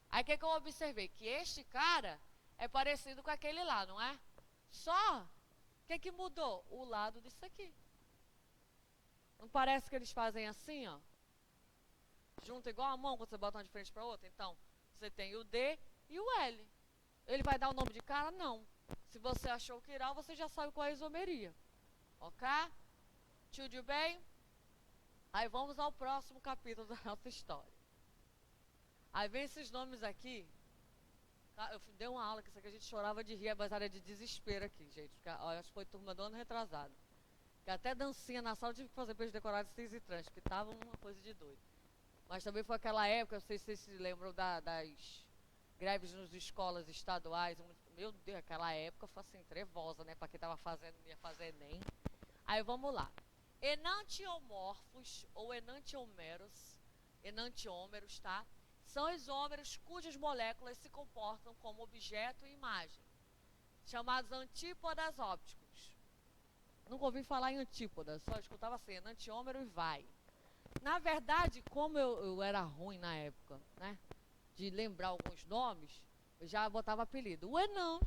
S1: Aí o que eu observei? Que este cara é parecido com aquele lá, não é? Só, o que mudou? O lado disso aqui. Não parece que eles fazem assim, ó? Junta igual a mão quando você bota uma de frente para outra? Então, você tem o D e o L. Ele vai dar o nome de cara? Não. Se você achou o quiral, você já sabe qual é a isomeria. Ok? Tudo bem? Aí vamos ao próximo capítulo da nossa história. Aí vem esses nomes aqui. Eu dei uma aula que isso aqui a gente chorava de rir, mas era de desespero aqui, gente. Porque, ó, acho que foi turma do ano retrasado. Que até dancinha na sala eu tive que fazer para eles decorarem cis e trans, que tava uma coisa de doido. Mas também foi aquela época, não sei se vocês se lembram das greves nas escolas estaduais. Meu Deus, aquela época foi assim, trevosa, né? Para quem estava fazendo, ia fazer Enem. Aí vamos lá. Enantiomorfos ou enantiômeros, tá? São isômeros cujas moléculas se comportam como objeto e imagem, chamados antípodas ópticos. Nunca ouvi falar em antípodas, só escutava assim, enantiômero e vai. Na verdade, como eu era ruim na época, né, de lembrar alguns nomes, eu já botava apelido. O Enan,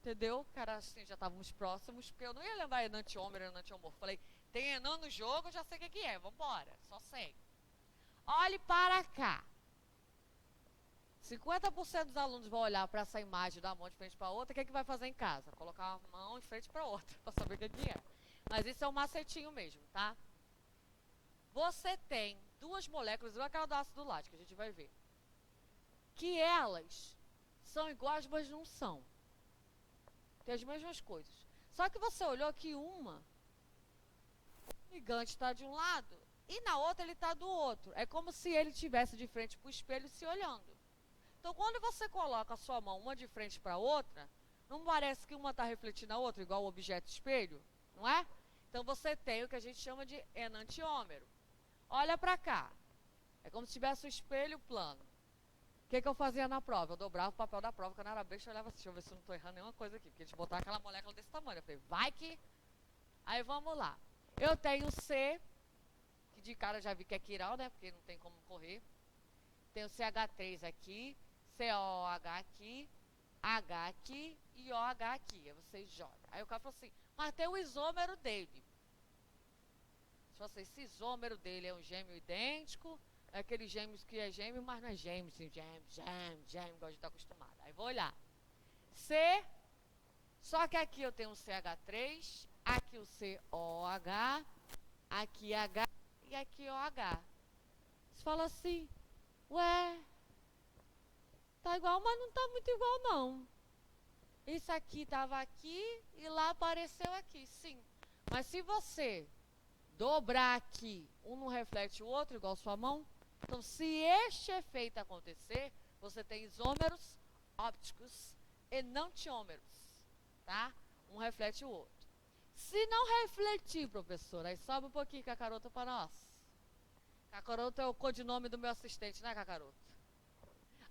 S1: entendeu? Que era assim, já estávamos próximos, porque eu não ia lembrar enantiômero, enantiomorfo. Falei, tem Enan no jogo, eu já sei o que é, vambora, só segue. Olhe para cá. 50% dos alunos vão olhar para essa imagem da mão de frente para outra. O que é que vai fazer em casa? Colocar uma mão de frente para outra, para saber o que é. Mas isso é um macetinho mesmo, tá? Você tem duas moléculas, igual aquela do ácido lático, que a gente vai ver, que elas são iguais, mas não são. Tem as mesmas coisas. Só que você olhou que uma, o ligante está de um lado e na outra ele está do outro. É como se ele estivesse de frente para o espelho se olhando. Então, quando você coloca a sua mão uma de frente para a outra, não parece que uma está refletindo a outra, igual o objeto espelho, não é? Então, você tem o que a gente chama de enantiômero. Olha para cá. É como se tivesse um espelho plano. O que eu fazia na prova? Eu dobrava o papel da prova, quando eu era besta, eu olhava assim, deixa eu ver se eu não estou errando nenhuma coisa aqui, porque eles botaram aquela molécula desse tamanho. Eu falei, vai que... Aí, vamos lá. Eu tenho C, que de cara já vi que é quiral, né, porque não tem como correr. Tenho CH3 aqui, COH aqui, H aqui e OH aqui. Aí você joga. Aí o cara falou assim, mas tem o isômero dele. Esse isômero dele é um gêmeo idêntico, é aquele gêmeos que é gêmeo, mas não é gêmeo, assim, gêmeo, igual a gente está acostumado. Aí vou olhar. C, só que aqui eu tenho um CH3, aqui o COH, aqui H e aqui OH. Você fala assim, ué, tá igual, mas não tá muito igual não. Isso aqui estava aqui e lá apareceu aqui, sim. Mas se você dobrar aqui, um não reflete o outro, igual sua mão. Então, se este efeito acontecer, você tem isômeros ópticos enantiômeros, tá? Um reflete o outro. Se não refletir, professor, aí sobe um pouquinho, Cacaroto, para nós. Cacaroto é o codinome do meu assistente, né, Cacaroto?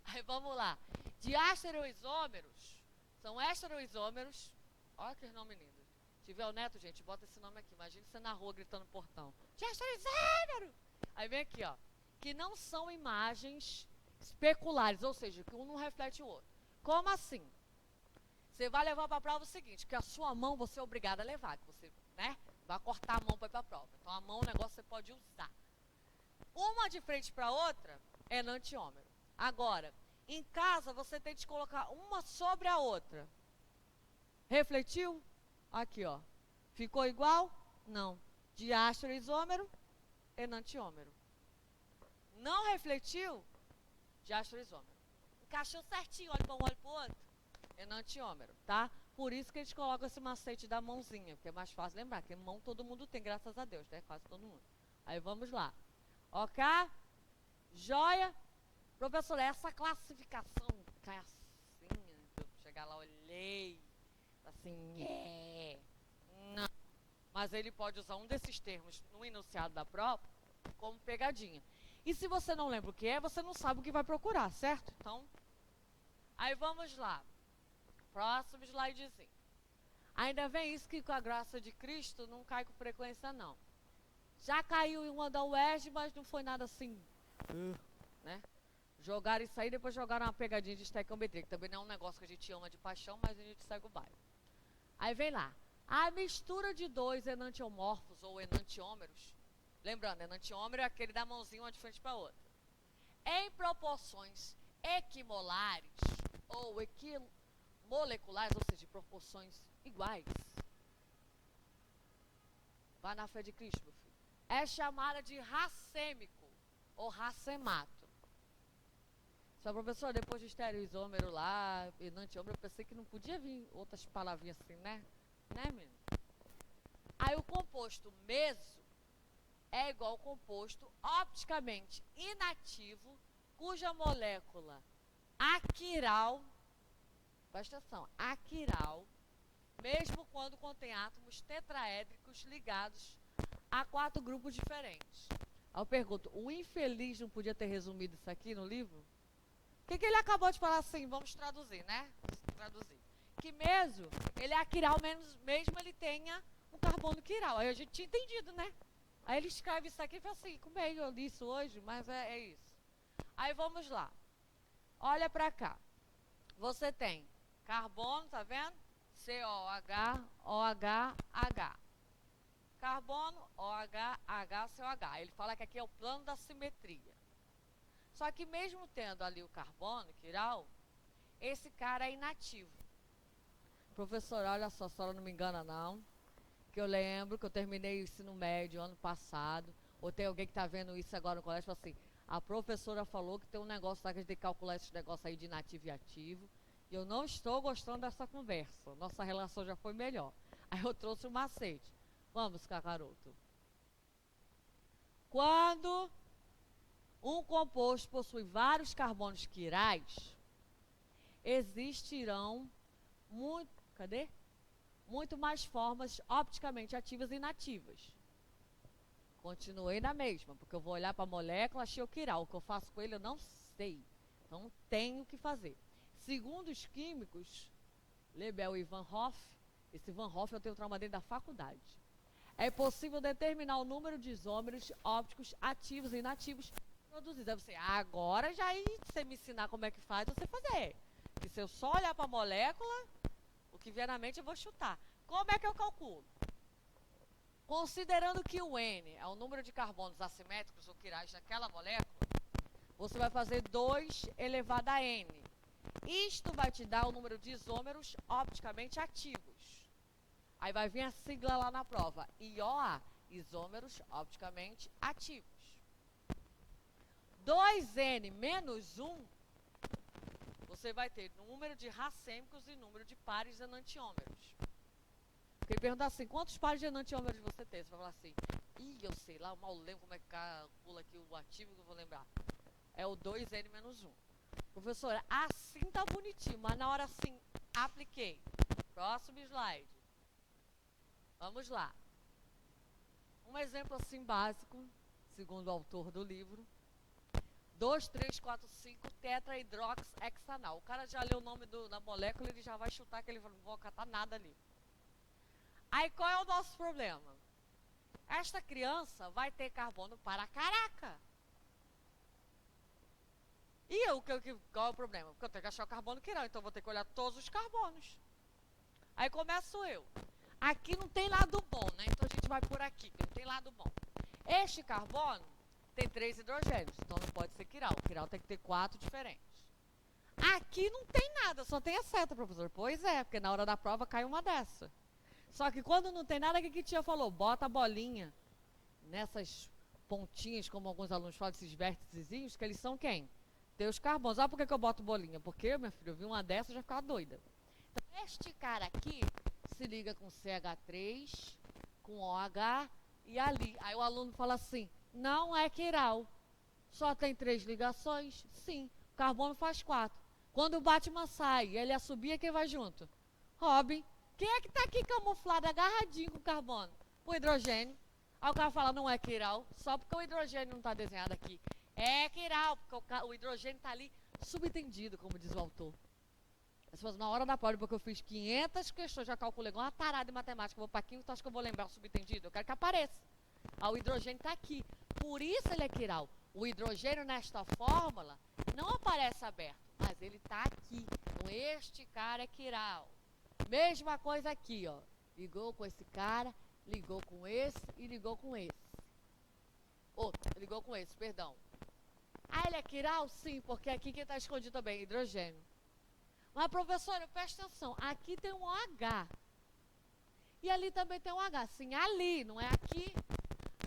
S1: Aí, vamos lá. Diastereoisômeros são estereoisômeros. Olha que nome lindo. Se tiver o neto, gente, bota esse nome aqui. Imagina você na rua gritando no portão. Diastereoisômero! Aí vem aqui, ó. Que não são imagens especulares, ou seja, que um não reflete o outro. Como assim? Você vai levar para a prova o seguinte, que a sua mão você é obrigada a levar, que você, né, vai cortar a mão para ir para a prova. Então a mão, o negócio você pode usar. Uma de frente para a outra é enantiômero. Agora, em casa você tem que colocar uma sobre a outra. Refletiu? Aqui, ó. Ficou igual? Não. Diastereoisômero, enantiômero. Não refletiu? Diastereoisômero. Encaixou certinho, olha para um, olha para o outro. Enantiômero, tá? Por isso que a gente coloca esse macete da mãozinha, porque é mais fácil lembrar, que mão todo mundo tem, graças a Deus, né? Quase todo mundo. Aí vamos lá. Ok? Joia? Professor, essa classificação cai assim, eu chegar lá, olhei, assim, não. Mas ele pode usar um desses termos no enunciado da prova como pegadinha. E se você não lembra o que é, você não sabe o que vai procurar, certo? Então, aí vamos lá. Próximo slidezinho. Ainda vem isso que com a graça de Cristo não cai com frequência, não. Já caiu em uma da UERJ, mas não foi nada assim, né? Jogaram isso aí, depois jogaram uma pegadinha de estequiometria, que também não é um negócio que a gente ama de paixão, mas a gente segue o bairro. Aí vem lá. A mistura de dois enantiomorfos ou enantiômeros, lembrando, enantiômero é aquele da mãozinha uma de frente para a outra, em proporções equimolares ou equimoleculares, ou seja, proporções iguais. Vai na fé de Cristo, meu filho. É chamada de racêmico ou racemato. Só professor, depois de estereoisômero lá, enantiômero, eu pensei que não podia vir outras palavrinhas assim, né? Né, menino? Aí o composto meso é igual ao composto opticamente inativo, cuja molécula aquiral, presta atenção, aquiral, mesmo quando contém átomos tetraédricos ligados a 4 grupos diferentes. Aí eu pergunto, o infeliz não podia ter resumido isso aqui no livro? O que ele acabou de falar assim? Vamos traduzir, né? Traduzir. Que mesmo, ele é aquiral, mesmo ele tenha um carbono quiral. Aí a gente tinha entendido, né? Aí ele escreve isso aqui e fala assim, como é que eu li isso hoje? Mas é isso. Aí vamos lá. Olha pra cá. Você tem carbono, tá vendo? COH, OH, H. Carbono, OH, H, COH. Ele fala que aqui é o plano da simetria. Só que mesmo tendo ali o carbono, quiral, esse cara é inativo. Professora, olha só, a senhora não me engana não, que eu lembro que eu terminei o ensino médio ano passado, ou tem alguém que está vendo isso agora no colégio, fala assim, a professora falou que tem um negócio lá que a gente tem que calcular esse negócio aí de inativo e ativo, e eu não estou gostando dessa conversa, nossa relação já foi melhor. Aí eu trouxe um macete. Vamos, Kakaroto. Quando um composto possui vários carbonos quirais, existirão muito mais formas opticamente ativas e inativas. Continuei na mesma, porque eu vou olhar para a molécula, achei o quiral. O que eu faço com ele eu não sei. Então tenho que fazer. Segundo os químicos, Lebel e Van Hoff, esse Van Hoff eu tenho trauma dele da faculdade. É possível determinar o número de isômeros ópticos ativos e inativos produzidos. Aí você, agora já aí você me ensinar como é que faz, você fazer. Porque se eu só olhar para a molécula, o que vier na mente eu vou chutar. Como é que eu calculo? Considerando que o N é o número de carbonos assimétricos ou quirais daquela molécula, você vai fazer 2 elevado a N. Isto vai te dar o número de isômeros opticamente ativos. Aí vai vir a sigla lá na prova, IOA, isômeros opticamente ativos. 2N menos 1, você vai ter número de racêmicos e número de pares enantiômeros. Porque ele pergunta assim, quantos pares de enantiômeros você tem? Você vai falar assim, eu sei lá, eu mal lembro como é que calcula aqui o ativo que eu vou lembrar. É o 2N menos 1. Professora, assim tá bonitinho, mas na hora assim, apliquei. Próximo slide. Vamos lá. Um exemplo assim básico, segundo o autor do livro. 2, 3, 4, 5, tetrahidroxhexanal. O cara já leu o nome da molécula, ele já vai chutar que ele não vai catar nada ali. Aí qual é o nosso problema? Esta criança vai ter carbono para caraca. E qual é o problema? Porque eu tenho que achar o carbono quiral, então eu vou ter que olhar todos os carbonos. Aí começo eu. Aqui não tem lado bom, né? Então a gente vai por aqui, que não tem lado bom. Este carbono tem 3 hidrogênios, então não pode ser quiral. O quiral tem que ter 4 diferentes. Aqui não tem nada, só tem a seta, professor. Pois é, porque na hora da prova cai uma dessa. Só que quando não tem nada, o que a tia falou? Bota a bolinha nessas pontinhas, como alguns alunos falam, esses vérticezinhos, que eles são quem? Teus carbonos. Ah, por que eu boto bolinha? Porque, meu filho, eu vi uma dessa e já ficava doida. Então, este cara aqui se liga com CH3, com OH e ali. Aí o aluno fala assim, não é quiral. Só tem 3 ligações? Sim. O carbono faz 4. Quando o Batman sai, ele assobia, quem vai junto? Robin. Quem é que está aqui camuflado, agarradinho com o carbono? O hidrogênio. Aí o cara fala, não é quiral, só porque o hidrogênio não está desenhado aqui. É quiral, porque o hidrogênio está ali subentendido, como diz o autor. Na hora da prova, porque eu fiz 500 questões, já calculei igual uma tarada de matemática, vou para química, tu acha que eu vou lembrar o subentendido? Eu quero que apareça. O hidrogênio está aqui, por isso ele é quiral. O hidrogênio nesta fórmula não aparece aberto, mas ele está aqui. Então este cara é quiral. Mesma coisa aqui, ó. Ligou com esse cara, ligou com esse e ligou com esse. Ligou com esse, perdão. Ah, ele é quiral? Sim, porque aqui quem está escondido também, hidrogênio. Mas, professora, presta atenção, aqui tem um OH. E ali também tem um OH. Sim, ali, não é aqui.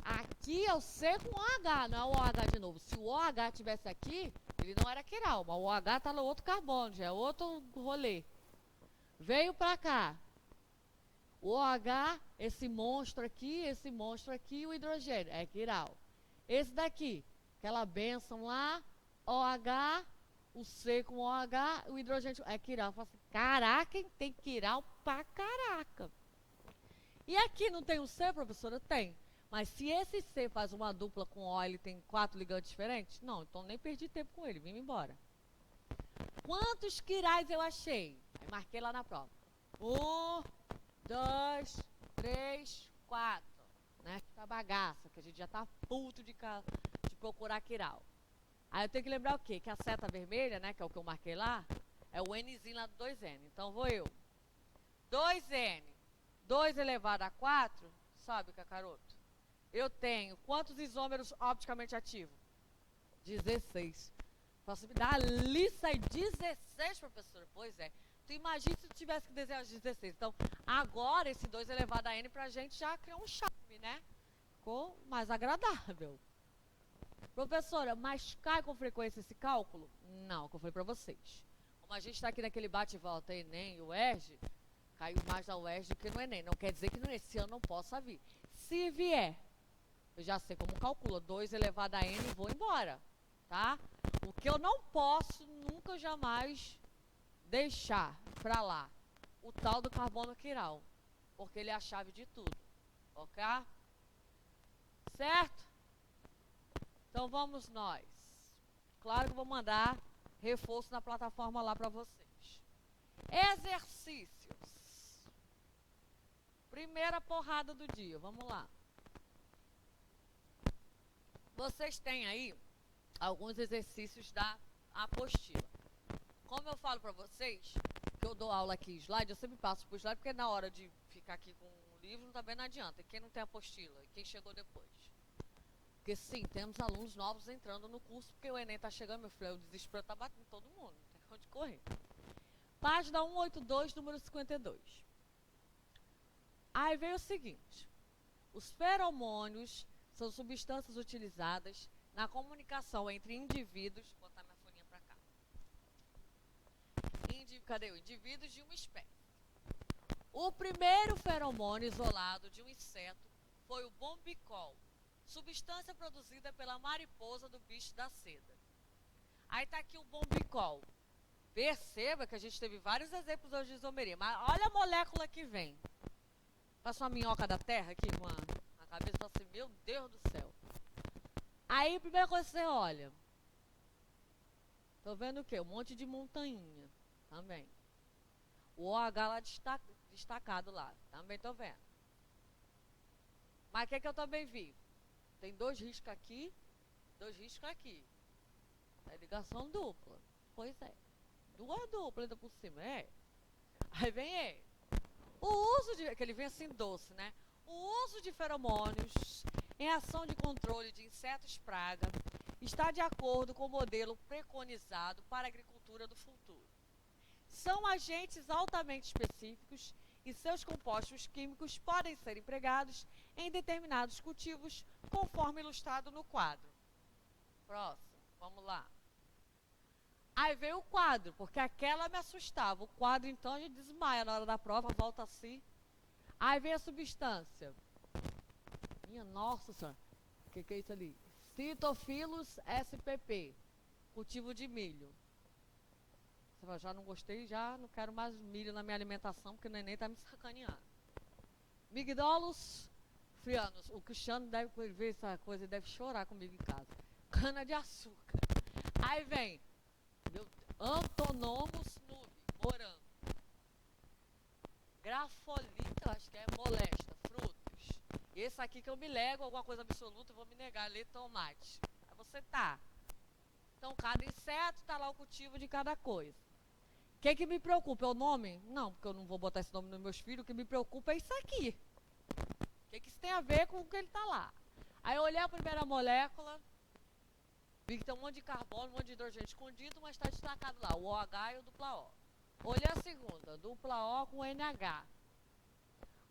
S1: Aqui é o C com OH, não é o OH de novo. Se o OH tivesse aqui, ele não era quiral, mas o OH está no outro carbono, já é outro rolê. Veio para cá. O OH, esse monstro aqui, o hidrogênio, é quiral. Esse daqui, aquela bênção lá, OH, o C com OH, o hidrogênio é quiral. Eu falo assim, caraca, tem quiral pra caraca. E aqui não tem um C, professora? Tem. Mas se esse C faz uma dupla com O, ele tem 4 ligantes diferentes? Não, então nem perdi tempo com ele, vim embora. Quantos quirais eu achei? Aí marquei lá na prova. 1, 2, 3, 4. Né? Tá bagaça, que a gente já tá puto de procurar quiral. Aí eu tenho que lembrar o quê? Que a seta vermelha, né, que é o que eu marquei lá, é o Nzinho lá do 2N. Então vou eu. 2N, 2 elevado a 4, sabe, Kakaroto? Eu tenho quantos isômeros opticamente ativos? 16.
S2: Posso me dar a lista aí 16, professora? Pois é. Tu imagina se tu tivesse que desenhar os 16. Então, agora esse 2 elevado a n pra gente já criou um charme, né? Ficou mais agradável. Professora, mas cai com frequência esse cálculo? Não, que eu falei pra vocês. Como a gente está aqui naquele bate-volta Enem e UERJ, caiu mais na UERJ do que no Enem. Não quer dizer que nesse ano não possa vir. Se vier, eu já sei como calcula. 2 elevado a n e vou embora, tá? O que eu não posso nunca, jamais deixar pra lá, o tal do carbono quiral, porque ele é a chave de tudo, ok? Certo? Então vamos nós. Claro que eu vou mandar reforço na plataforma lá para vocês. Exercícios. Primeira porrada do dia, vamos lá. Vocês têm aí alguns exercícios da apostila. Como eu falo para vocês, que eu dou aula aqui slide, eu sempre passo por slide, porque na hora de ficar aqui com o livro também não adianta. Quem não tem apostila, quem chegou depois. Porque sim, temos alunos novos entrando no curso, porque o Enem está chegando, meu filho, o desespero está batendo todo mundo, não tem onde correr. Página 182, número 52. Aí vem o seguinte: os feromônios são substâncias utilizadas na comunicação entre indivíduos. Vou botar minha folhinha para cá. Cadê o indivíduos de uma espécie? O primeiro feromônio isolado de um inseto foi o bombicol, substância produzida pela mariposa do bicho da seda. Aí está aqui o bombicol. Perceba que a gente teve vários exemplos hoje de isomeria, mas olha a molécula que vem. Faça uma minhoca da terra aqui com a cabeça, fala assim, meu Deus do céu. Aí a primeira coisa que você olha, tô vendo o quê? Um monte de montanha também. O OH lá destacado lá, também tô vendo. Mas o que é que eu também vi? Tem 2 riscos aqui, 2 riscos aqui. É ligação dupla. Pois é. 2 duplas ainda por cima, é. Aí vem ele. O uso de... que ele vem assim doce, né? O uso de feromônios em ação de controle de insetos praga está de acordo com o modelo preconizado para a agricultura do futuro. São agentes altamente específicos e seus compostos químicos podem ser empregados em determinados cultivos, conforme ilustrado no quadro. Próximo, vamos lá. Aí veio o quadro, porque aquela me assustava. O quadro, então, a gente desmaia na hora da prova, volta assim. Aí vem a substância. Minha nossa senhora, o que é isso ali? Citofilos spp, cultivo de milho. Você fala, já não gostei, já não quero mais milho na minha alimentação, porque o neném está me sacaneando. Migdolos frianos. O Cristiano deve ver essa coisa e deve chorar comigo em casa. Cana de açúcar. Aí vem Antonomus nubi, morango. Grafolita, acho que é molesta, frutos. Esse aqui que eu me lego, alguma coisa absoluta, eu vou me negar a ler tomate. Aí você tá. Então, cada inseto tá lá o cultivo de cada coisa. O que me preocupa? É o nome? Não, porque eu não vou botar esse nome nos meus filhos. O que me preocupa é isso aqui. O que isso tem a ver com o que ele tá lá? Aí eu olhei a primeira molécula, vi que tem um monte de carbono, um monte de hidrogênio escondido, mas está destacado lá, o OH e o dupla O. Olhei a segunda, dupla O com NH.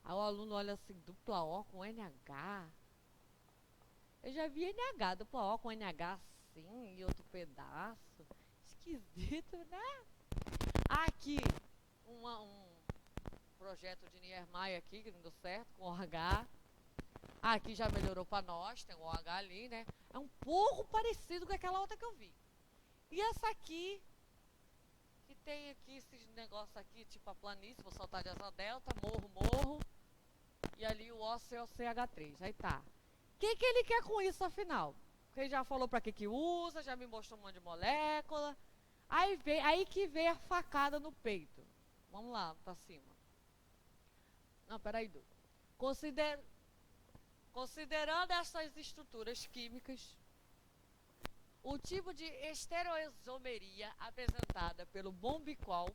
S2: Aí o aluno olha assim, dupla O com NH? Eu já vi NH, dupla O com NH assim, e outro pedaço. Esquisito, né? Aqui, um projeto de Niemeyer aqui, que não deu certo, com OH. Aqui já melhorou para nós, tem o OH ali, né? É um pouco parecido com aquela outra que eu vi. E essa aqui, que tem aqui esses negócios aqui, tipo a planície, vou soltar de asa delta, morro. E ali o OCOCH3, aí tá. O que ele quer com isso, afinal? Porque ele já falou para que usa, já me mostrou um monte de molécula. Aí que vem a facada no peito. Vamos lá, para cima. Não, peraí, Du. Considerando essas estruturas químicas, o tipo de estereoisomeria apresentada pelo bombicol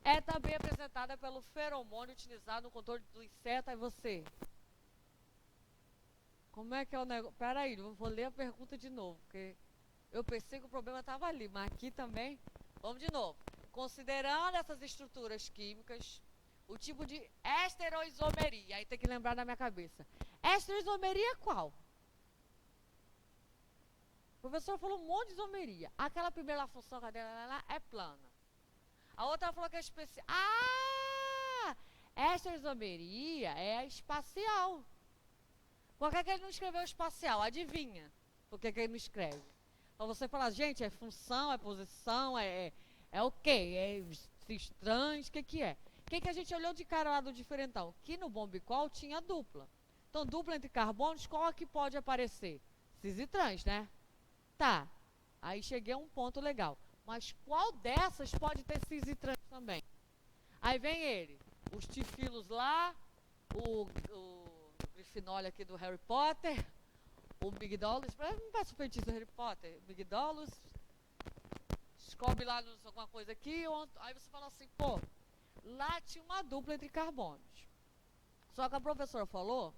S2: é também apresentada pelo feromônio utilizado no controle do inseto. Aí você... Como é que é o negócio? Peraí, eu vou ler a pergunta de novo, porque Eu pensei que o problema estava ali, mas aqui também. Vamos de novo. Considerando essas estruturas químicas, o tipo de estereoisomeria, aí tem que lembrar na minha cabeça. Estereoisomeria qual? O professor falou um monte de isomeria. Aquela primeira função lá é plana. A outra falou que é especial. Ah! Estereoisomeria é espacial. Por que ele não escreveu espacial? Adivinha por que ele não escreve? Para você falar, gente, é função, é posição, é o quê? É trans, o que é? O que a gente olhou de cara lá do diferentão? Que no bombicol tinha dupla. Então, dupla entre carbonos, qual é que pode aparecer? Cis e trans, né? Tá. Aí cheguei a um ponto legal. Mas qual dessas pode ter cis e trans também? Aí vem ele. Os tifilos lá, o grifinólia aqui do Harry Potter, o Migdolus, não parece o feitiço do Harry Potter, Migdolus, descobre lá alguma coisa aqui, aí você fala assim, pô, lá tinha uma dupla entre carbonos. Só que a professora falou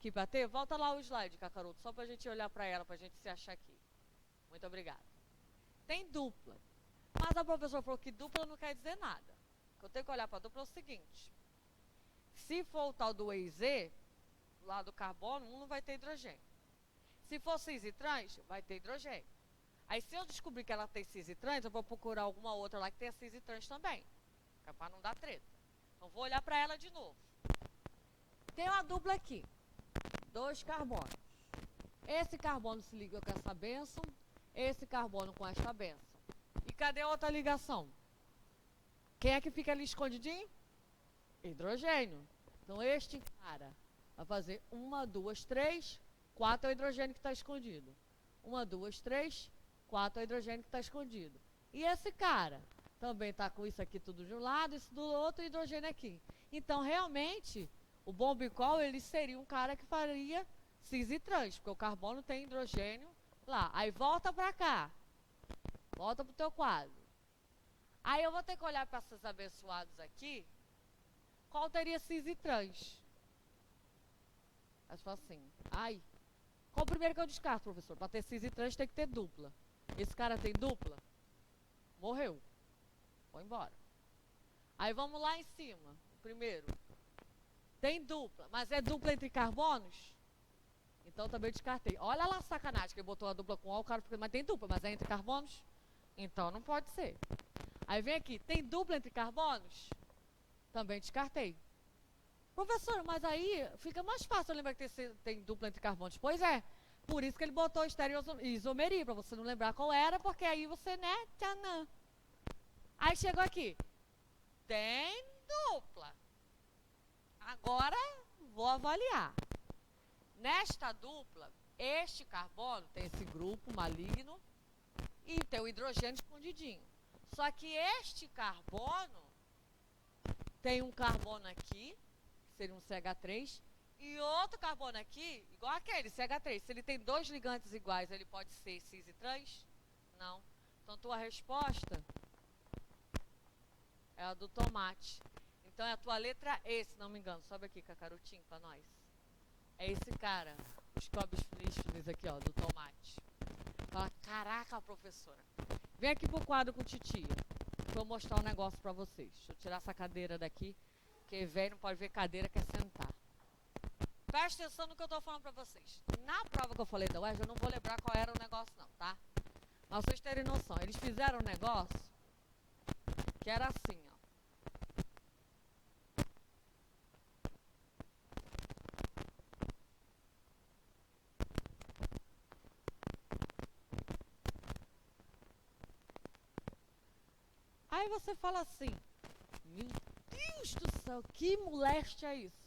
S2: que para ter, volta lá o slide, Cacaroto, só pra gente olhar para ela, pra gente se achar aqui. Muito obrigada. Tem dupla, mas a professora falou que dupla não quer dizer nada. O que eu tenho que olhar para dupla é o seguinte, se for o tal do EZ, lá do carbono, um não vai ter hidrogênio. Se for cis e trans, vai ter hidrogênio. Aí se eu descobrir que ela tem cis e trans, eu vou procurar alguma outra lá que tenha cis e trans também. Que é para não dar treta. Então vou olhar para ela de novo. Tem uma dupla aqui. 2 carbonos. Esse carbono se liga com essa bênção, esse carbono com esta bênção. E cadê a outra ligação? Quem é que fica ali escondidinho? Hidrogênio. Então este cara vai fazer 1, 2, 3, 4 é o hidrogênio que está escondido. 1, 2, 3, 4 é o hidrogênio que está escondido. E esse cara também está com isso aqui tudo de um lado, isso do outro, e hidrogênio aqui. Então, realmente, o bombicol, ele seria um cara que faria cis e trans, porque o carbono tem hidrogênio lá. Aí volta para cá. Volta para o teu quadro. Aí eu vou ter que olhar para esses abençoados aqui. Qual teria cis e trans? Aí você fala assim, ai, qual o primeiro que eu descarto, professor? Para ter cis e trans tem que ter dupla. Esse cara tem dupla? Morreu. Foi embora. Aí vamos lá em cima. O primeiro. Tem dupla, mas é dupla entre carbonos? Então também descartei. Olha lá a sacanagem, que ele botou a dupla com O, o cara fica, mas tem dupla, mas é entre carbonos? Então não pode ser. Aí vem aqui, tem dupla entre carbonos? Também descartei. Professor, mas aí fica mais fácil lembrar que tem dupla entre carbonos. Pois é, por isso que ele botou estereoisomeria, para você não lembrar qual era, porque aí você, né, tchanã. Aí chegou aqui, tem dupla. Agora vou avaliar. Nesta dupla, este carbono tem esse grupo maligno e tem o hidrogênio escondidinho. Só que este carbono tem um carbono aqui, que seria um CH3, e outro carbono aqui, igual aquele, CH3. Se ele tem 2 ligantes iguais, ele pode ser cis e trans? Não. Então, tua resposta é a do tomate. Então, é a tua letra E, se não me engano. Sobe aqui, Cacarotinho, pra nós. É esse cara, os cobres frígidos aqui, ó, do tomate. Fala, caraca, professora. Vem aqui pro quadro com titia. Vou mostrar um negócio pra vocês. Deixa eu tirar essa cadeira daqui, porque velho não pode ver cadeira, quer sentar. Presta atenção no que eu tô falando pra vocês. Na prova que eu falei da UERJ, eu não vou lembrar qual era o negócio não, tá? Mas vocês terem noção, eles fizeram um negócio que era assim, ó. Aí você fala assim, meu Deus do céu, que moléstia é isso?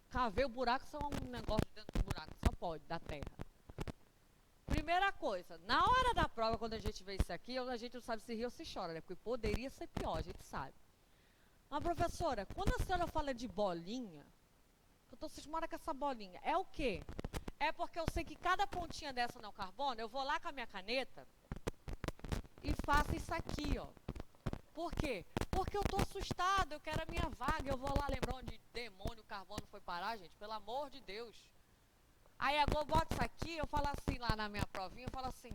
S2: Cavei o buraco, só um negócio dentro do buraco, só pode, da terra. Primeira coisa, na hora da prova, quando a gente vê isso aqui, a gente não sabe se ri ou se chora, né? Porque poderia ser pior, a gente sabe. Mas, professora, quando a senhora fala de bolinha, eu estou cismada com essa bolinha, é o quê? É porque eu sei que cada pontinha dessa não é o carbono, eu vou lá com a minha caneta e faço isso aqui, ó. Por quê? Porque eu tô assustado, eu quero a minha vaga, eu vou lá lembrar onde demônio o carbono foi parar, gente, pelo amor de Deus. Aí agora eu boto isso aqui, eu falo assim lá na minha provinha, eu falo assim,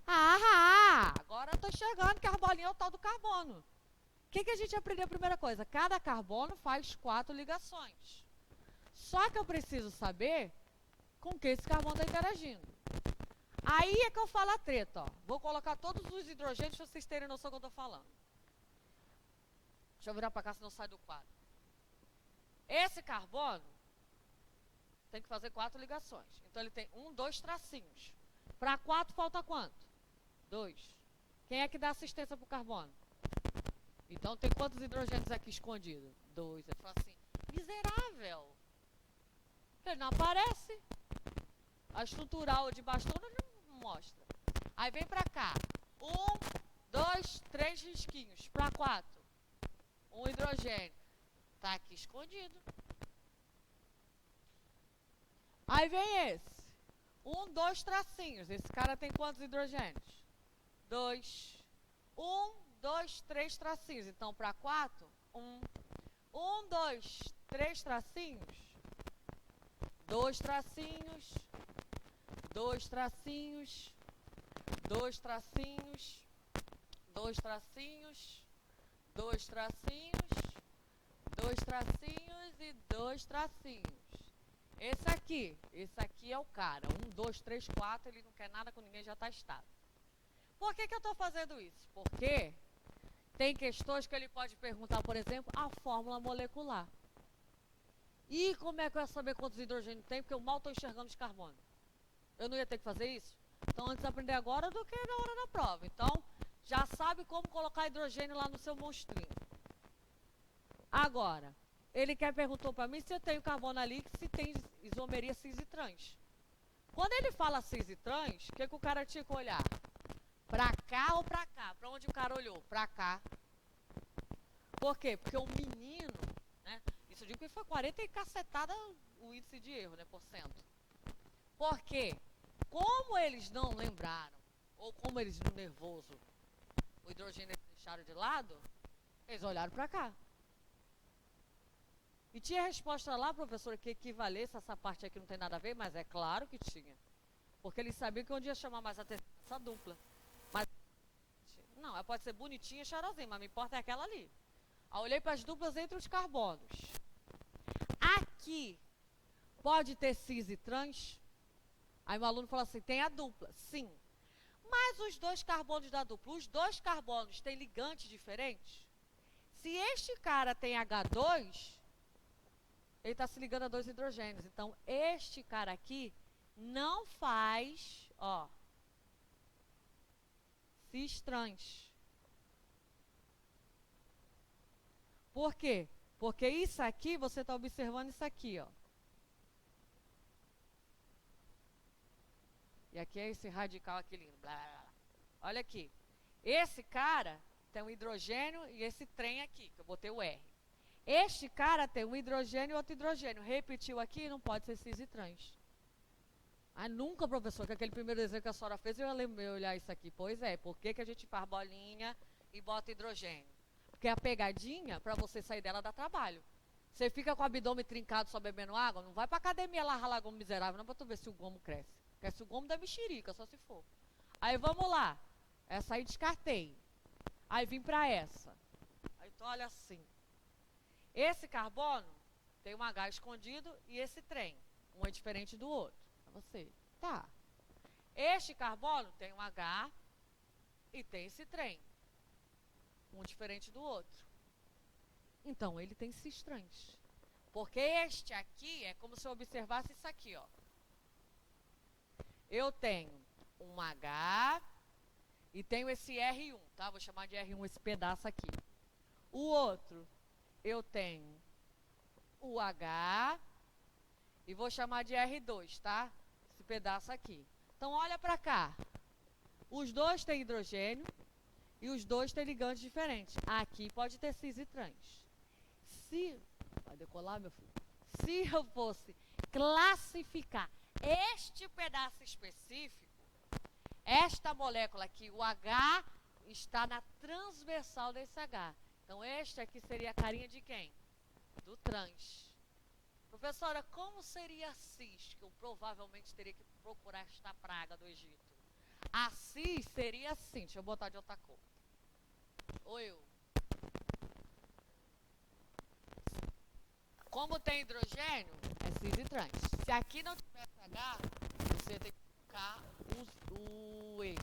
S2: Agora eu estou enxergando que a bolinha é o tal do carbono. O que a gente aprendeu a primeira coisa? Cada carbono faz 4 ligações. Só que eu preciso saber com que esse carbono está interagindo. Aí é que eu falo a treta, ó. Vou colocar todos os hidrogênios para vocês terem noção do que eu estou falando. Deixa eu virar para cá, senão sai do quadro. Esse carbono tem que fazer 4 ligações. Então ele tem 1, 2 tracinhos. Para 4 falta quanto? 2. Quem é que dá assistência para o carbono? Então tem quantos hidrogênios aqui escondidos? 2. Ele fala assim, miserável. Ele não aparece. A estrutural de bastona não mostra. Aí vem para cá. 1, 2, 3 risquinhos. Para 4. 1 hidrogênio. Está aqui escondido. Aí vem esse. 1, 2 tracinhos. Esse cara tem quantos hidrogênios? 2. 1, 2, 3 tracinhos. Então, para 4, 1. 1, 2, 3 tracinhos. 2 tracinhos. 2 tracinhos. 2 tracinhos. 2 tracinhos. 2 tracinhos. 2 tracinhos e 2 tracinhos. Esse aqui é o cara. 1, 2, 3, 4, ele não quer nada com ninguém, já está estável. Por que eu estou fazendo isso? Porque tem questões que ele pode perguntar, por exemplo, a fórmula molecular. E como é que eu ia saber quantos hidrogênios tem? Porque eu mal estou enxergando os carbonos. Eu não ia ter que fazer isso? Então, antes aprender agora do que na hora da prova. Então, já sabe como colocar hidrogênio lá no seu monstrinho. Agora, ele perguntou para mim se eu tenho carbono ali, se tem isomeria cis e trans. Quando ele fala cis e trans, o que o cara tinha que olhar? Para cá ou para cá? Para onde o cara olhou? Para cá. Por quê? Porque o menino, né? Isso eu digo que foi 40 e cacetada o índice de erro, né? Por cento. Por quê? Como eles não lembraram, ou como eles no nervoso, o hidrogênio deixaram de lado, eles olharam para cá. E tinha resposta lá, professora, que equivalesse a essa parte aqui, não tem nada a ver, mas é claro que tinha. Porque eles sabiam que onde ia chamar mais atenção essa dupla. Mas, não, ela pode ser bonitinha e cheirosinha, mas me importa é aquela ali. Aí olhei para as duplas entre os carbonos. Aqui, pode ter cis e trans? Aí o aluno falou assim, tem a dupla. Sim. Mas os 2 carbonos da dupla, os 2 carbonos têm ligantes diferentes? Se este cara tem H2... ele está se ligando a 2 hidrogênios. Então, este cara aqui não faz, ó, cis trans. Por quê? Porque isso aqui, você está observando isso aqui, ó. E aqui é esse radical aqui lindo. Blá, blá, blá. Olha aqui. Esse cara tem um hidrogênio e esse trem aqui, que eu botei o R. Este cara tem um hidrogênio e outro hidrogênio. Repetiu aqui, não pode ser cis e trans. Ah, nunca, professor, que aquele primeiro desenho que a senhora fez, eu ia olhar isso aqui. Pois é, por que a gente faz bolinha e bota hidrogênio? Porque a pegadinha, para você sair dela, dá trabalho. Você fica com o abdômen trincado só bebendo água, não vai pra academia lá ralar gomo miserável, não, pra tu ver se o gomo cresce. Cresce o gomo da mexerica, só se for. Aí vamos lá. Essa aí descartei. Aí vim pra essa. Aí tu olha assim. Esse carbono tem um H escondido e esse trem. Um é diferente do outro. Pra você. Tá. Este carbono tem um H e tem esse trem. Um diferente do outro. Então, ele tem cis trans. Porque este aqui é como se eu observasse isso aqui, ó. Eu tenho um H e tenho esse R1, tá? Vou chamar de R1 esse pedaço aqui. O outro, eu tenho o H e vou chamar de R2, tá? Esse pedaço aqui. Então, olha para cá. Os dois têm hidrogênio e os dois têm ligantes diferentes. Aqui pode ter cis e trans. Se... Vai decolar, meu filho? Se eu fosse classificar este pedaço específico, esta molécula aqui, o H, está na transversal desse H. Então, este aqui seria a carinha de quem? Do trans. Professora, como seria cis, que eu provavelmente teria que procurar esta praga do Egito? A cis seria assim, deixa eu botar de outra cor. Ou eu. Como tem hidrogênio, é cis e trans. Se aqui não tivesse H, você tem que colocar o E,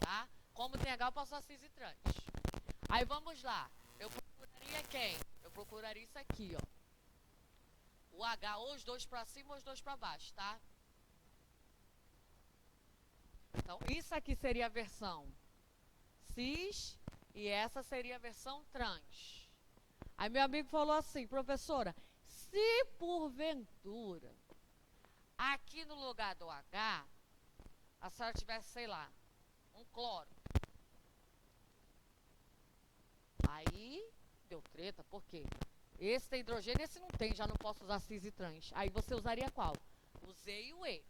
S2: tá? Como tem H, eu posso usar cis e trans. Aí vamos lá. Eu procuraria quem? Eu procuraria isso aqui, ó. O H, ou os dois para cima ou os dois para baixo, tá? Então, isso aqui seria a versão cis e essa seria a versão trans. Aí meu amigo falou assim, professora, se porventura aqui no lugar do H, a senhora tivesse, sei lá, um cloro. Aí deu treta, por quê? Esse tem hidrogênio, esse não tem, já não posso usar cis e trans. Aí você usaria qual? O Z e o E.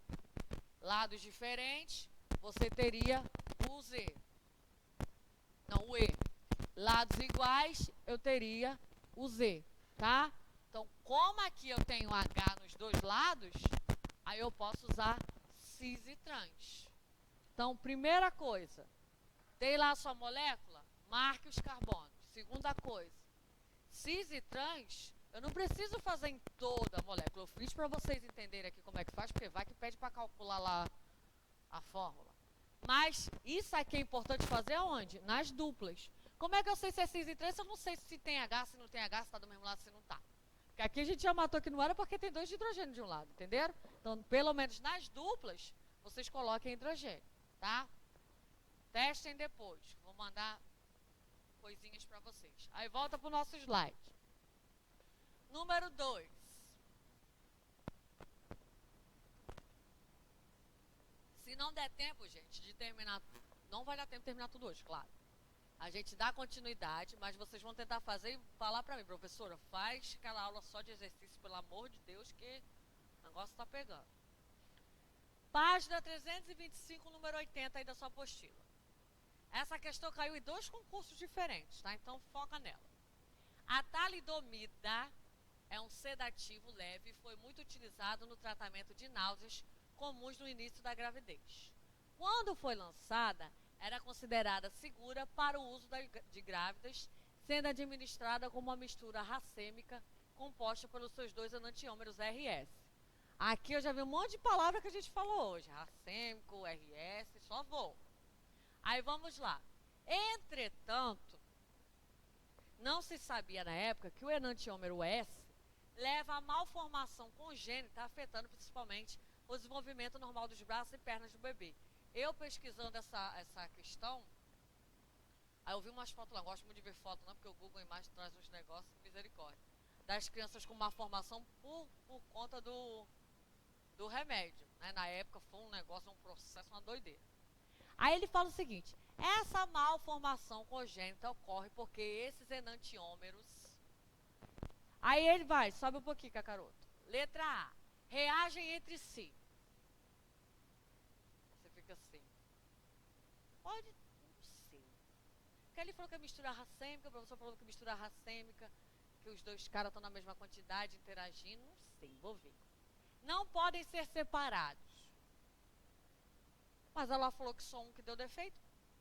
S2: Lados diferentes, você teria o Z. Não, o E. Lados iguais, eu teria o Z, tá? Então, como aqui eu tenho H nos dois lados, aí eu posso usar cis e trans. Então, primeira coisa, tem lá a sua molécula, marque os carbonos. Segunda coisa, cis e trans, eu não preciso fazer em toda a molécula. Eu fiz para vocês entenderem aqui como é que faz, porque vai que pede para calcular lá a fórmula. Mas isso aqui é importante fazer aonde? Nas duplas. Como é que eu sei se é cis e trans se eu não sei se tem H, se não tem H, se está do mesmo lado, se não está? Porque aqui a gente já matou que não era porque tem 2 de hidrogênio de um lado, entenderam? Então, pelo menos nas duplas, vocês coloquem hidrogênio, tá? Testem depois. Vou mandar coisinhas para vocês. Aí volta para o nosso slide. Número 2. Se não der tempo, gente, de terminar, não vai dar tempo de terminar tudo hoje, claro. A gente dá continuidade, mas vocês vão tentar fazer e falar para mim, professora, faz aquela aula só de exercício, pelo amor de Deus, que o negócio está pegando. Página 325, número 80 aí da sua apostila. Essa questão caiu em 2 concursos diferentes, tá? Então foca nela. A talidomida é um sedativo leve e foi muito utilizado no tratamento de náuseas comuns no início da gravidez. Quando foi lançada, era considerada segura para o uso de grávidas, sendo administrada como uma mistura racêmica composta pelos seus 2 enantiômeros RS. Aqui eu já vi um monte de palavra que a gente falou hoje. Racêmico, RS, só vou. Aí vamos lá. Entretanto, não se sabia na época que o enantiômero S leva a malformação congênita, afetando principalmente o desenvolvimento normal dos braços e pernas do bebê. Eu pesquisando essa questão, aí eu vi umas fotos lá, gosto muito de ver foto, não, porque o Google Imagens traz uns negócios, misericórdia, das crianças com malformação por conta do remédio, né? Na época foi um negócio, um processo, uma doideira. Aí ele fala o seguinte, essa malformação congênita ocorre porque esses enantiômeros, aí ele vai, sobe um pouquinho, Cacaroto. Letra A, reagem entre si. Você fica assim. Pode, não sei. Porque ele falou que é mistura racêmica, o professor falou que é mistura racêmica, que os 2 caras estão na mesma quantidade interagindo, não sei, vou ver. Não podem ser separados. Mas ela falou que só um que deu defeito,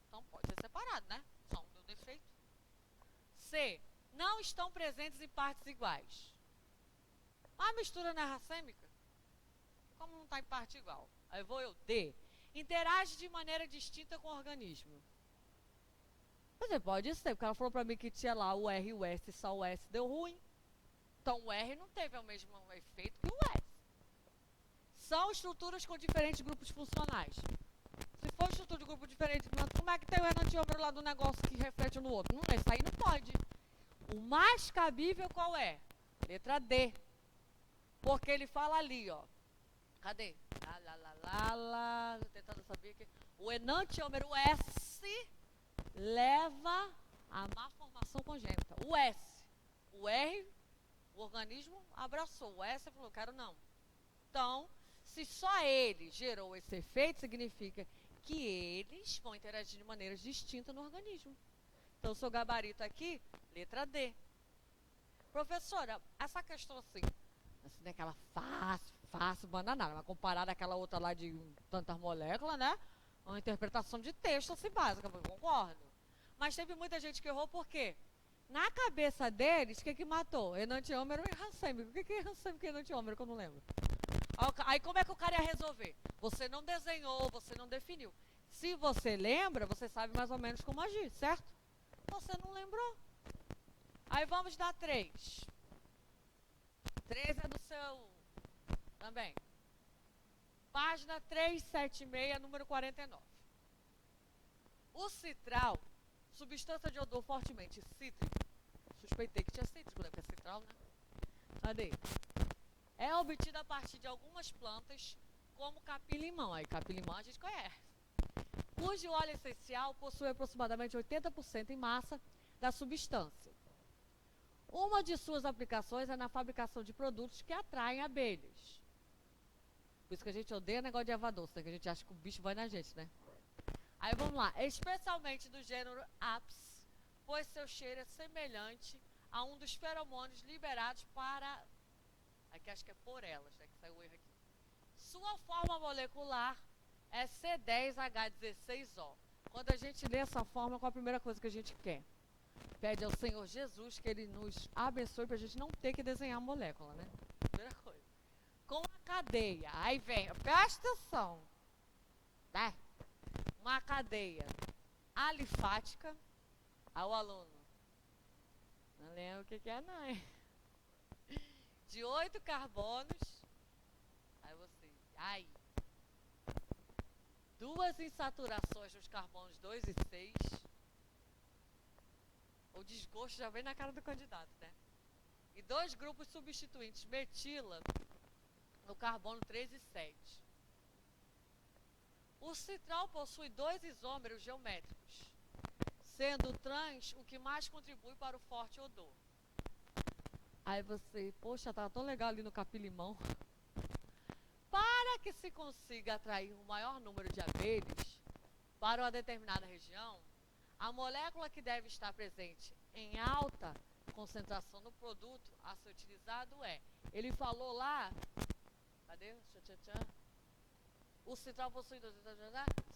S2: então pode ser separado, né? Só um deu defeito. C, não estão presentes em partes iguais. A mistura não é racêmica? Como não está em parte igual? Aí vou eu. D, interage de maneira distinta com o organismo. Você pode ser, porque ela falou para mim que tinha lá o R e o S, só o S deu ruim. Então o R não teve o mesmo efeito que o S. São estruturas com diferentes grupos funcionais. Se for estrutura de grupo diferente, como é que tem o enantiômero lá do negócio que reflete um no outro? Não, isso aí não pode. O mais cabível qual é? Letra D. Porque ele fala ali, ó. Cadê? Lá, tentando saber que o enantiômero S leva a má formação congênita. O S. O R, o organismo abraçou. O S falou, quero não. Então, se só ele gerou esse efeito, significa que eles vão interagir de maneiras distintas no organismo. Então, o seu gabarito aqui, letra D. Professora, essa questão assim daquela fácil bananada, mas comparada àquela outra lá de tantas moléculas, né? Uma interpretação de texto assim básica, eu concordo. Mas teve muita gente que errou por quê? Na cabeça deles, o que matou? Enantiômero e racêmico. O que é racêmico e enantiômero que eu não lembro? Aí como é que o cara ia resolver? Você não desenhou, você não definiu. Se você lembra, você sabe mais ou menos como agir, certo? Você não lembrou. Aí vamos dar 3. 3 é do seu também. Página 376, número 49. O citral, substância de odor fortemente cítrico. Suspeitei que tinha cítrico, né? Porque é citral, né? Cadê? É obtida a partir de algumas plantas, como capim-limão. Aí capim-limão a gente conhece. Cujo óleo essencial possui aproximadamente 80% em massa da substância. Uma de suas aplicações é na fabricação de produtos que atraem abelhas. Por isso que a gente odeia negócio de erva doce, né? Que a gente acha que o bicho vai na gente, né? Aí vamos lá. Especialmente do gênero Apis, pois seu cheiro é semelhante a um dos feromônios liberados para... Aqui acho que é por elas, né? Que saiu o erro aqui. Sua forma molecular é C10H16O. Quando a gente lê essa forma, qual a primeira coisa que a gente quer? Pede ao Senhor Jesus que Ele nos abençoe para a gente não ter que desenhar a molécula, né? Primeira coisa. Com a cadeia, aí vem, presta atenção, tá? Uma cadeia alifática. Aí o aluno, não lembro o que é não, hein? De 8 carbonos. Aí você, aí. 2 insaturações nos carbonos 2 e 6. O desgosto já vem na cara do candidato, né? E 2 grupos substituintes, metila, no carbono 3 e 7. O citral possui 2 isômeros geométricos, sendo o trans o que mais contribui para o forte odor. Aí você, poxa, tá tão legal ali no capim-limão. Para que se consiga atrair um maior número de abelhas para uma determinada região, a molécula que deve estar presente em alta concentração no produto a ser utilizado é... Ele falou lá... Cadê? O citral possui...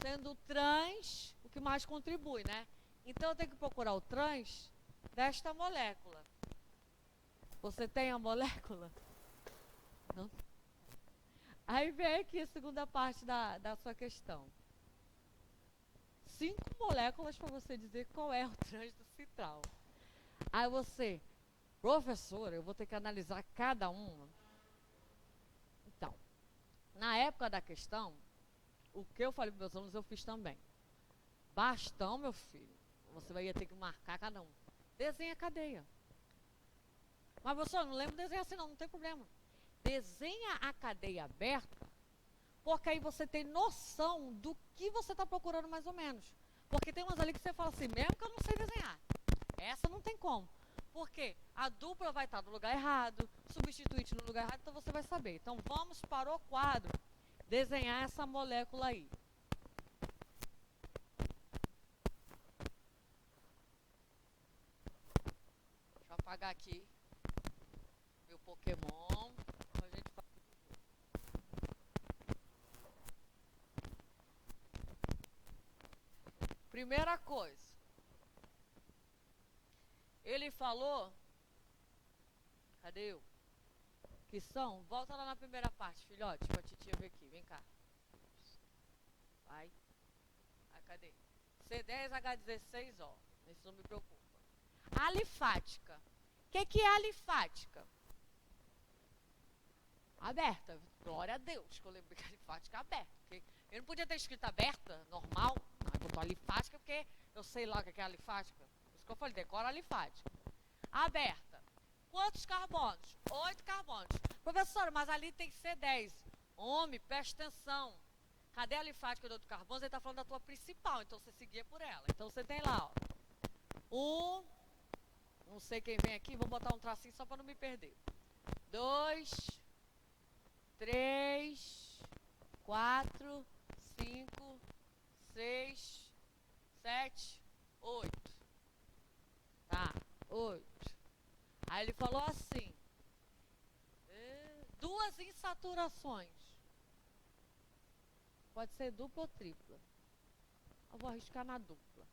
S2: Sendo o trans o que mais contribui, né? Então eu tenho que procurar o trans desta molécula. Você tem a molécula? Não. Aí vem aqui a segunda parte da sua questão. 5 moléculas para você dizer qual é o trans do citral. Aí você, professora, eu vou ter que analisar cada uma. Então, na época da questão, o que eu falei para meus alunos eu fiz também. Bastão, meu filho, você vai ter que marcar cada um. Desenha a cadeia. Mas professor, não lembro de desenhar assim não tem problema. Desenha a cadeia aberta, porque aí você tem noção do que você está procurando mais ou menos. Porque tem umas ali que você fala assim, mesmo que eu não sei desenhar. Essa não tem como. Porque a dupla vai estar no lugar errado, substituinte no lugar errado, então você vai saber. Então vamos para o quadro, desenhar essa molécula aí. Deixa eu apagar aqui meu Pokémon. A gente faz tudo de novo. Primeira coisa. Ele falou, cadê eu? Que são, volta lá na primeira parte, filhote, pra titia ver aqui, vem cá. Vai. Aí, cadê? C10H16O, isso não me preocupa. Alifática. O que é alifática? Aberta. Glória a Deus, que eu lembrei que a alifática é aberta. Porque eu não podia ter escrito aberta, normal. Não, eu botou alifática porque eu sei lá o que é alifática. Que eu falei, decora alifática. Aberta. Quantos carbonos? 8 carbonos. Professora, mas ali tem C10. Homem, presta atenção. Cadê a alifática do outro carbono? Ele está falando da tua principal, então você seguia por ela. Então você tem lá, ó. Não sei quem vem aqui, vou botar um tracinho só para não me perder. 2, 3, 4, 5, 6, 7, 8. Tá, 8. Aí ele falou assim, 2 insaturações. Pode ser dupla ou tripla. Eu vou arriscar na dupla.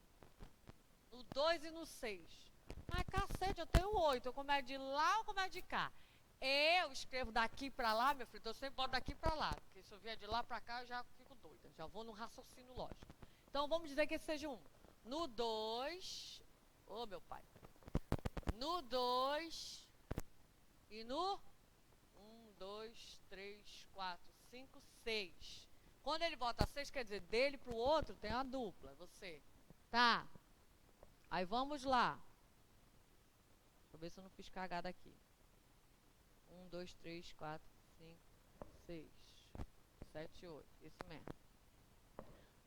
S2: No 2 e no 6. Mas cacete, eu tenho 8. Eu começo de lá ou começo de cá? Eu escrevo daqui pra lá, meu filho. Então eu sempre boto daqui pra lá. Porque se eu vier de lá pra cá, eu já fico doida. Já vou no raciocínio lógico. Então vamos dizer que esse seja um. No 2. Ô, meu pai. No 2. E no 1, 2, 3, 4, 5, 6. Quando ele bota 6, quer dizer, dele pro outro tem uma dupla. Você. Tá. Aí vamos lá. Deixa eu ver se eu não fiz cagada aqui. 1, 2, 3, 4, 5, 6, 7, 8. Isso mesmo.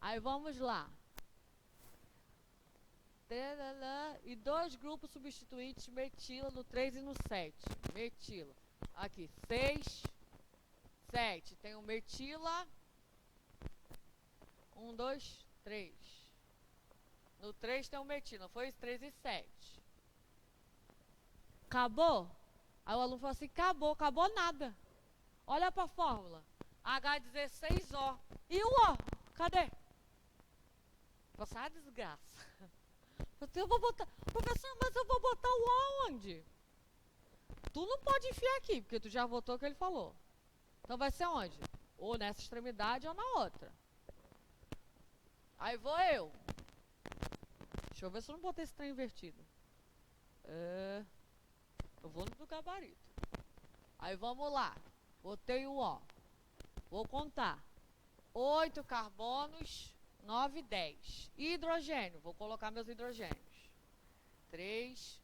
S2: Aí vamos lá. E 2 grupos substituintes metila no 3 e no 7. Metila. Aqui, 6, 7. Tem o metila. 1, 2, 3. No 3 tem o metila. Foi 3 e 7. Acabou? Aí o aluno falou assim, acabou nada. Olha para a fórmula. H16O. E o O? Cadê? Você é uma desgraça. Eu vou botar, professor, mas eu vou botar o O aonde? Tu não pode enfiar aqui, porque tu já votou o que ele falou. Então vai ser onde? Ou nessa extremidade ou na outra. Aí vou eu. Deixa eu ver se eu não botei esse trem invertido. Eu vou no do gabarito. Aí vamos lá. Botei o O. Vou contar. 8 carbonos, 9, 10. Hidrogênio. Vou colocar meus hidrogênios. 3,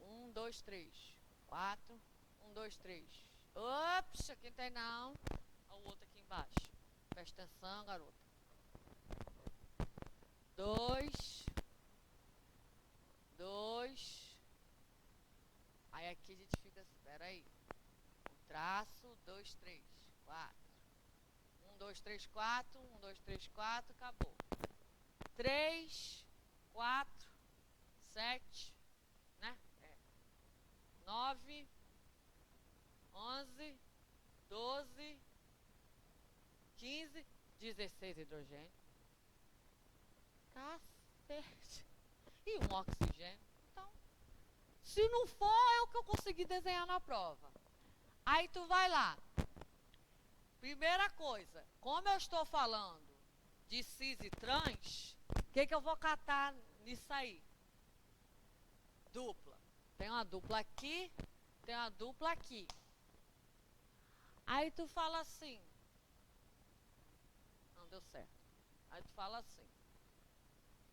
S2: 1, 2, 3. 4, 1, 2, 3. Ops, aqui não tem não. Olha o outro aqui embaixo. Presta atenção, garota. 2. 2. Aí aqui a gente fica, espera aí. Um traço, 2, 3, 4. 1, 2, 3, 4. 1, 2, 3, 4. Acabou. 3, 4, 7, né? 9, 11, 12, 15, 16 hidrogênio. Cacete. E um oxigênio. Então, se não for, é o que eu consegui desenhar na prova. Aí tu vai lá. Primeira coisa, como eu estou falando de cis e trans, o que eu vou catar nisso aí? Dupla. Tem uma dupla aqui, tem uma dupla aqui. Aí tu fala assim. Não deu certo. Aí tu fala assim.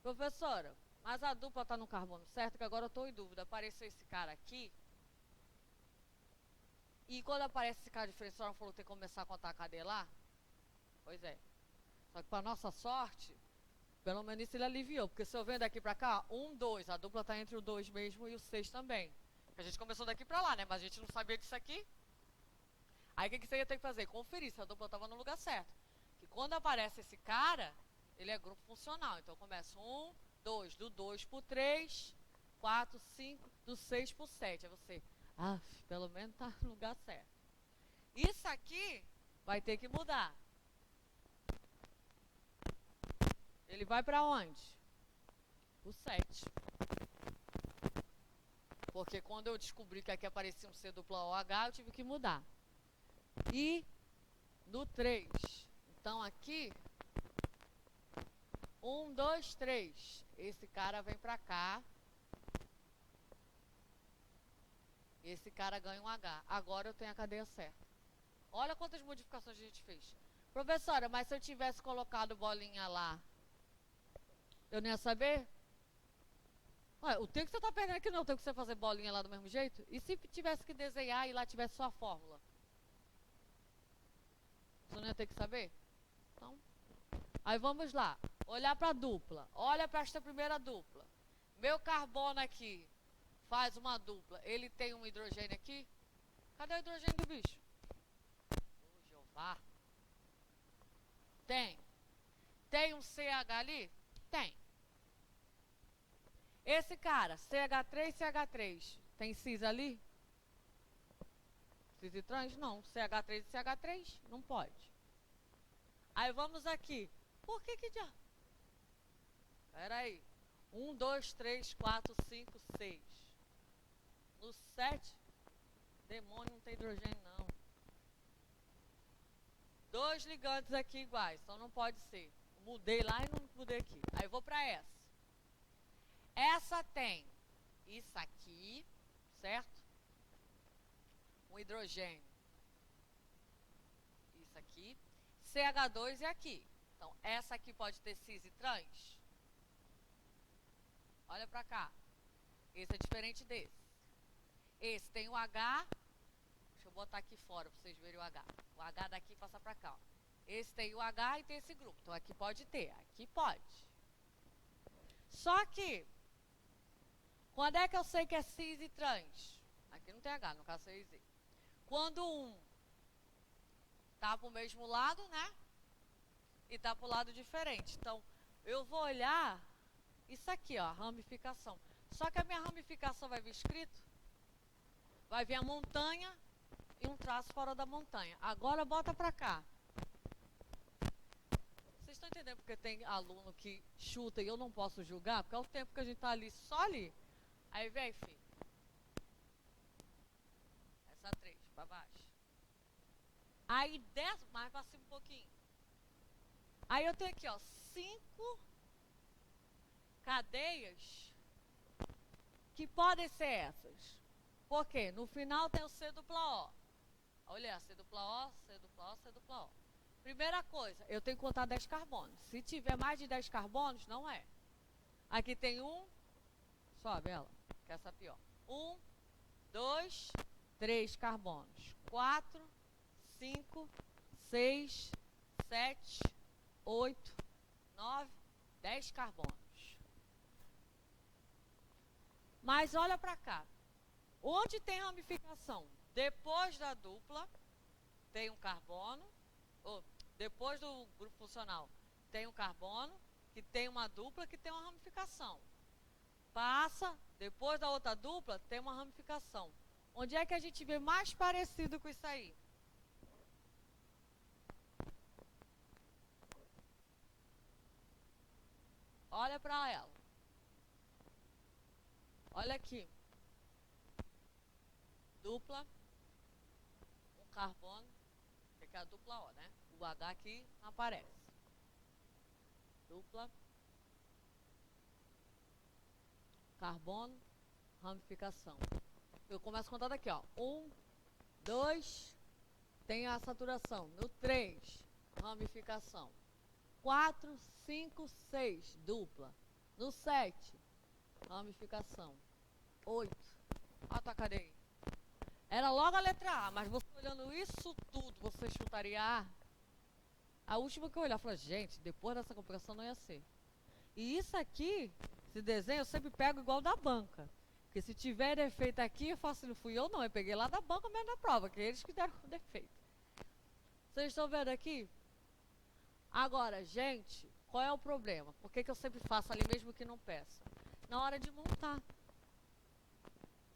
S2: Professora, mas a dupla está no carbono certo, que agora eu estou em dúvida. Apareceu esse cara aqui. E quando aparece esse cara diferencial, ela falou que tem que começar a contar a cadeia lá? Pois é. Só que para nossa sorte, pelo menos isso ele aliviou. Porque se eu venho daqui para cá, 1, 2, a dupla está entre o 2 mesmo e o 6 também. A gente começou daqui para lá, né? Mas a gente não sabia disso aqui. Aí o que você ia ter que fazer? Conferir se a dupla estava no lugar certo. Que quando aparece esse cara, ele é grupo funcional. Então eu começo 1, 2, do 2 pro 3, 4, 5, do 6 pro 7. Aí você, pelo menos tá no lugar certo. Isso aqui vai ter que mudar. Ele vai para onde? O 7. Porque quando eu descobri que aqui aparecia um C dupla OH, eu tive que mudar. E no 3. Então aqui, 1, 2, 3. Esse cara vem para cá. Esse cara ganha um H. Agora eu tenho a cadeia certa. Olha quantas modificações a gente fez. Professora, mas se eu tivesse colocado bolinha lá, eu não ia saber? Ué, o tempo que você está perdendo aqui não é o tempo que você fazer bolinha lá do mesmo jeito? E se tivesse que desenhar e lá tivesse só a fórmula? Você não ia ter que saber? Então, aí vamos lá. Olhar para a dupla. Olha para esta primeira dupla. Meu carbono aqui faz uma dupla. Ele tem um hidrogênio aqui? Cadê o hidrogênio do bicho? Oh, Jeová. Tem. Tem um CH ali? Tem. Esse cara, CH3, CH3, tem cis ali? Cis e trans? Não. CH3 e CH3? Não pode. Aí vamos aqui. Por que já? Espera aí. 1, 2, 3, 4, 5, 6. No 7, demônio, não tem hidrogênio não. 2 ligantes aqui iguais, então não pode ser. Mudei lá e não mudei aqui. Aí eu vou para essa. Essa tem isso aqui, certo? Um hidrogênio. Isso aqui. CH2 é aqui. Então, essa aqui pode ter cis e trans. Olha pra cá. Esse é diferente desse. Esse tem o H. Deixa eu botar aqui fora pra vocês verem o H. O H daqui passa pra cá, ó. Esse tem o H e tem esse grupo. Então, aqui pode ter. Aqui pode. Só que, quando é que eu sei que é cis e trans? Aqui não tem H, no caso é Z. Quando um tá pro mesmo lado, né? E tá pro lado diferente. Então, eu vou olhar isso aqui, ó, ramificação. Só que a minha ramificação vai vir escrito, vai vir a montanha e um traço fora da montanha. Agora bota pra cá. Vocês estão entendendo porque tem aluno que chuta e eu não posso julgar? Porque é o tempo que a gente tá ali, só ali. Aí vem, filho. Essa 3, pra baixo. Aí desce, mais pra cima um pouquinho. Aí eu tenho aqui, ó, 5 cadeias que podem ser essas. Por quê? No final tem o C dupla O. Olha, C dupla O, C dupla O, C dupla O. Primeira coisa, eu tenho que contar 10 carbonos. Se tiver mais de 10 carbonos, não é. Aqui tem um, sobe ela, que essa é pior. 1, 2, 3 carbonos. 4, 5, 6, 7, 8, 9, 10 carbonos. Mas olha para cá. Onde tem ramificação? Depois da dupla, tem um carbono. Ou depois do grupo funcional, tem um carbono, que tem uma dupla, que tem uma ramificação. Passa, depois da outra dupla, tem uma ramificação. Onde é que a gente vê mais parecido com isso aí? Olha para ela. Olha aqui. Dupla. Um carbono. Que é a dupla O, né? O H aqui não aparece. Dupla. Carbono. Ramificação. Eu começo a contar daqui, ó. 1, 2. Tem a saturação. No 3. Ramificação. 4, 5, 6, dupla. No 7, ramificação. 8. Olha a cadeia. Era logo a letra A, mas você olhando isso tudo, você chutaria A? A última que eu olhar, eu falei, gente, depois dessa complicação não ia ser. E isso aqui, esse desenho, eu sempre pego igual da banca. Porque se tiver defeito aqui, eu faço, não fui eu não, eu peguei lá da banca mesmo na prova, que eles que deram o defeito. Vocês estão vendo aqui? Agora, gente, qual é o problema? Por que eu sempre faço ali mesmo que não peça? Na hora de montar.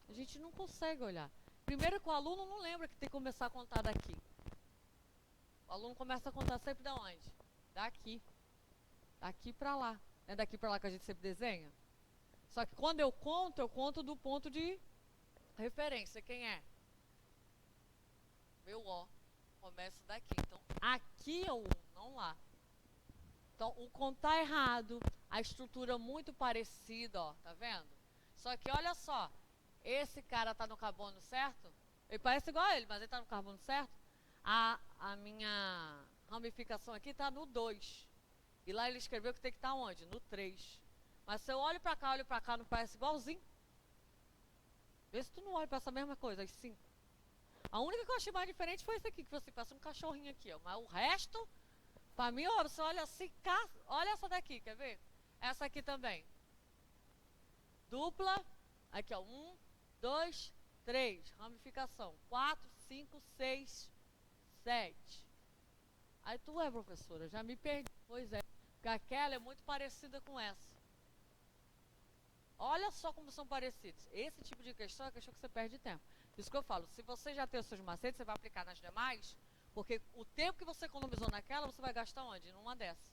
S2: A gente não consegue olhar. Primeiro que o aluno não lembra que tem que começar a contar daqui. O aluno começa a contar sempre de onde? Daqui. Daqui pra lá. Não é daqui pra lá que a gente sempre desenha? Só que quando eu conto do ponto de referência. Quem é? Meu O. Começa daqui. Então, aqui é o 1, não lá. Então, o contar errado, a estrutura muito parecida, ó, tá vendo? Só que olha só, esse cara tá no carbono certo? Ele parece igual a ele, mas ele tá no carbono certo? A minha ramificação aqui tá no 2. E lá ele escreveu que tem que estar onde? No 3. Mas se eu olho pra cá, não parece igualzinho? Vê se tu não olha pra essa mesma coisa, as 5. A única que eu achei mais diferente foi esse aqui, que você passa um cachorrinho aqui, ó. Mas o resto, pra mim, ó, você olha assim, olha essa daqui, quer ver? Essa aqui também. Dupla, aqui ó, 1, 2, 3, ramificação. 4, 5, 6, 7. Aí tu é, professora, já me perdi. Pois é, porque aquela é muito parecida com essa. Olha só como são parecidos. Esse tipo de questão é a questão que você perde tempo. Por isso que eu falo, se você já tem os seus macetes, você vai aplicar nas demais, porque o tempo que você economizou naquela, você vai gastar onde? Numa dessa.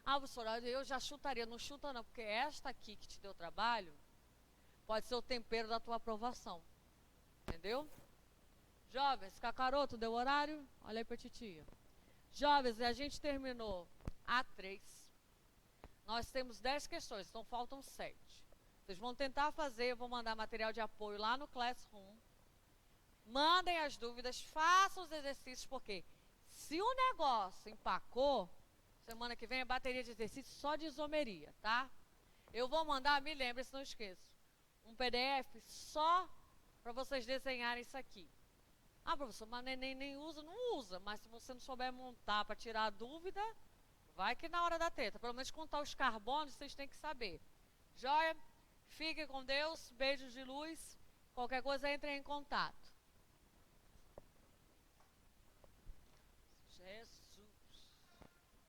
S2: Ah, professora, eu já chutaria. Não chuta não, porque esta aqui que te deu trabalho pode ser o tempero da tua aprovação. Entendeu? Jovens, Cacaroto, deu horário? Olha aí pra titia. Jovens, a gente terminou A3. Nós temos 10 questões, então faltam 7. Vocês vão tentar fazer, eu vou mandar material de apoio lá no Classroom. Mandem as dúvidas, façam os exercícios, porque se o negócio empacou, semana que vem é bateria de exercício só de isomeria, tá? Eu vou mandar, me lembre, se não esqueço, um PDF só para vocês desenharem isso aqui. Ah, professor, mas nem usa, não usa. Mas se você não souber montar para tirar a dúvida, vai que na hora da treta. Pelo menos contar os carbonos, vocês têm que saber. Joia? Fiquem com Deus, beijos de luz. Qualquer coisa, entrem em contato. Jesus.